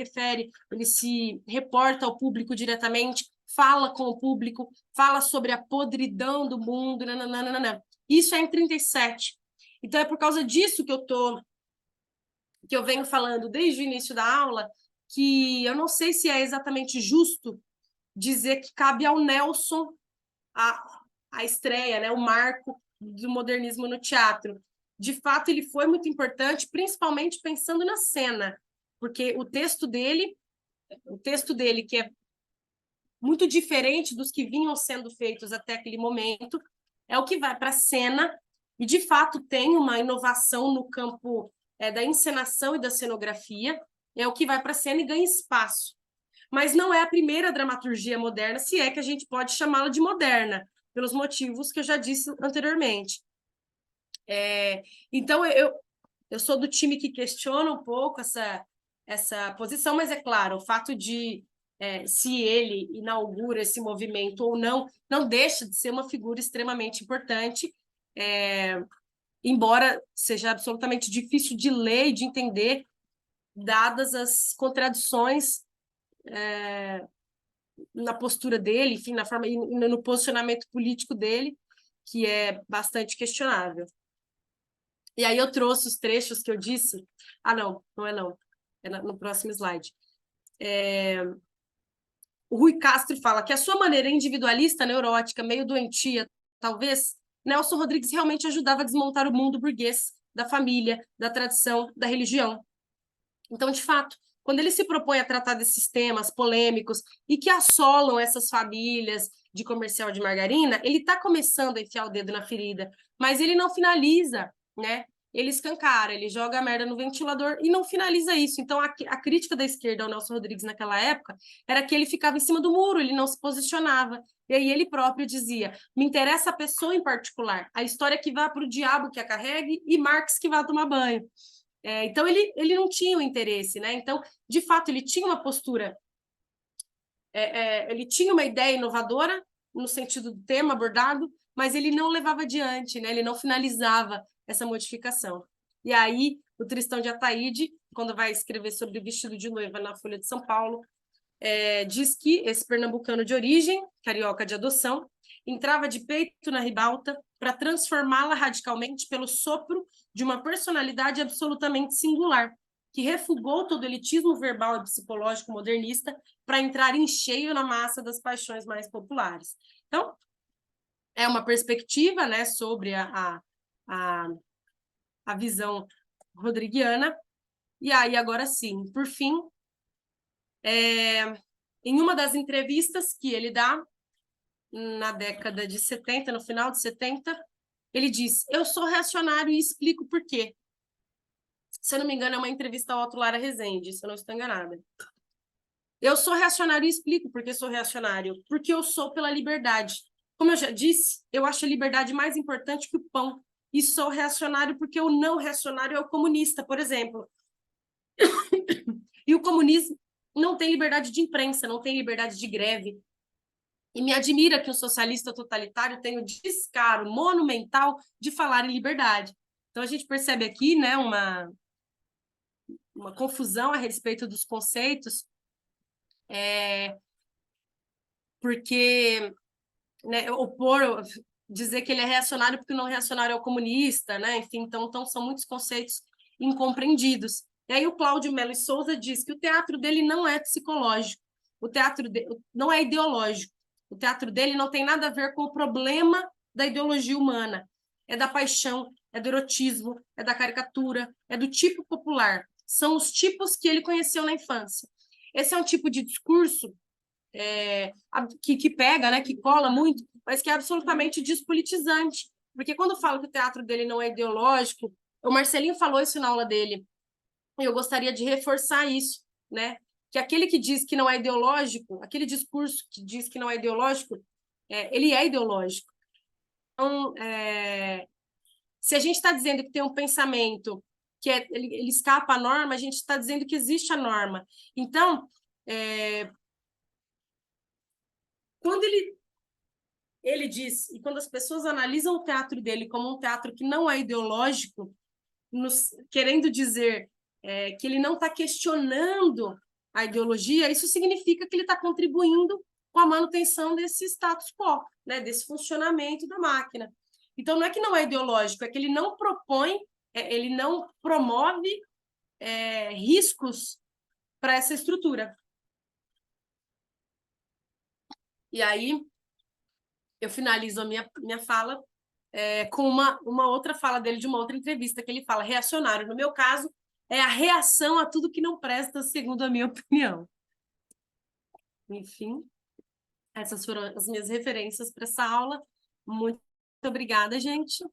reporta ao público diretamente, fala com o público, fala sobre a podridão do mundo, nananana. Isso é em 37. Então, é por causa disso que eu venho falando desde o início da aula, que eu não sei se é exatamente justo dizer que cabe ao Nelson a estreia, né, o marco do modernismo no teatro. De fato, ele foi muito importante, principalmente pensando na cena, porque o texto dele, que é muito diferente dos que vinham sendo feitos até aquele momento, é o que vai para a cena, e de fato tem uma inovação no campo da encenação e da cenografia, é o que vai para a cena e ganha espaço. Mas não é a primeira dramaturgia moderna, se é que a gente pode chamá-la de moderna, pelos motivos que eu já disse anteriormente. Então, eu sou do time que questiona um pouco essa posição, mas é claro, o fato de se ele inaugura esse movimento ou não, não deixa de ser uma figura extremamente importante, embora seja absolutamente difícil de ler e de entender, dadas as contradições na postura dele, enfim, na forma e no posicionamento político dele, que é bastante questionável. E aí eu trouxe os trechos que eu disse. Ah, não é não. É no próximo slide. O Rui Castro fala que a sua maneira individualista, neurótica, meio doentia, talvez, Nelson Rodrigues realmente ajudava a desmontar o mundo burguês da família, da tradição, da religião. Então, de fato, quando ele se propõe a tratar desses temas polêmicos e que assolam essas famílias de comercial de margarina, ele está começando a enfiar o dedo na ferida, mas ele não finaliza, né? Ele escancara, ele joga a merda no ventilador e não finaliza isso. Então, a crítica da esquerda ao Nelson Rodrigues naquela época era que ele ficava em cima do muro, ele não se posicionava. E aí ele próprio dizia, me interessa a pessoa em particular, a história que vá para o diabo que a carregue e Marx que vá tomar banho. Então, ele não tinha o interesse, né? Então, de fato, ele tinha uma postura ele tinha uma ideia inovadora no sentido do tema abordado, mas ele não levava adiante, né? Ele não finalizava essa modificação. E aí, o Tristão de Ataíde, quando vai escrever sobre o vestido de noiva na Folha de São Paulo, diz que esse pernambucano de origem, carioca de adoção, entrava de peito na ribalta para transformá-la radicalmente pelo sopro de uma personalidade absolutamente singular, que refugou todo o elitismo verbal e psicológico modernista para entrar em cheio na massa das paixões mais populares. Então, é uma perspectiva, né, sobre a visão rodriguiana. E aí, agora sim, por fim, em uma das entrevistas que ele dá, na década de 70, no final de 70, ele diz: eu sou reacionário e explico por quê. Se eu não me engano, é uma entrevista ao Otto Lara Rezende, se eu não estou enganada. Eu sou reacionário e explico por que sou reacionário. Porque eu sou pela liberdade. Como eu já disse, eu acho a liberdade mais importante que o pão. E sou reacionário porque o não reacionário é o comunista, por exemplo. E o comunismo não tem liberdade de imprensa, não tem liberdade de greve. E me admira que um socialista totalitário tenha o descaro monumental de falar em liberdade. Então, a gente percebe aqui, né, uma confusão a respeito dos conceitos, porque, né, dizer que ele é reacionário porque o não reacionário é o comunista, né? Enfim, então são muitos conceitos incompreendidos. E aí o Cláudio Melo e Souza diz que o teatro dele não é psicológico, o teatro não é ideológico, o teatro dele não tem nada a ver com o problema da ideologia humana, é da paixão, é do erotismo, é da caricatura, é do tipo popular. São os tipos que ele conheceu na infância. Esse é um tipo de discurso que pega, né, que cola muito, mas que é absolutamente despolitizante. Porque quando fala que o teatro dele não é ideológico, o Marcelinho falou isso na aula dele, e eu gostaria de reforçar isso, né? Que aquele que diz que não é ideológico, aquele discurso que diz que não é ideológico, ele é ideológico. Então, se a gente está dizendo que tem um pensamento que ele escapa à norma, a gente está dizendo que existe a norma. Então, quando ele diz, e quando as pessoas analisam o teatro dele como um teatro que não é ideológico, querendo dizer que ele não está questionando a ideologia, isso significa que ele está contribuindo com a manutenção desse status quo, né, desse funcionamento da máquina. Então, não é que não é ideológico, é que ele não propõe, ele não promove riscos para essa estrutura. E aí, eu finalizo a minha fala com uma outra fala dele, de uma outra entrevista, que ele fala: reacionário, no meu caso, é a reação a tudo que não presta, segundo a minha opinião. Enfim, essas foram as minhas referências para essa aula. Muito obrigada, gente.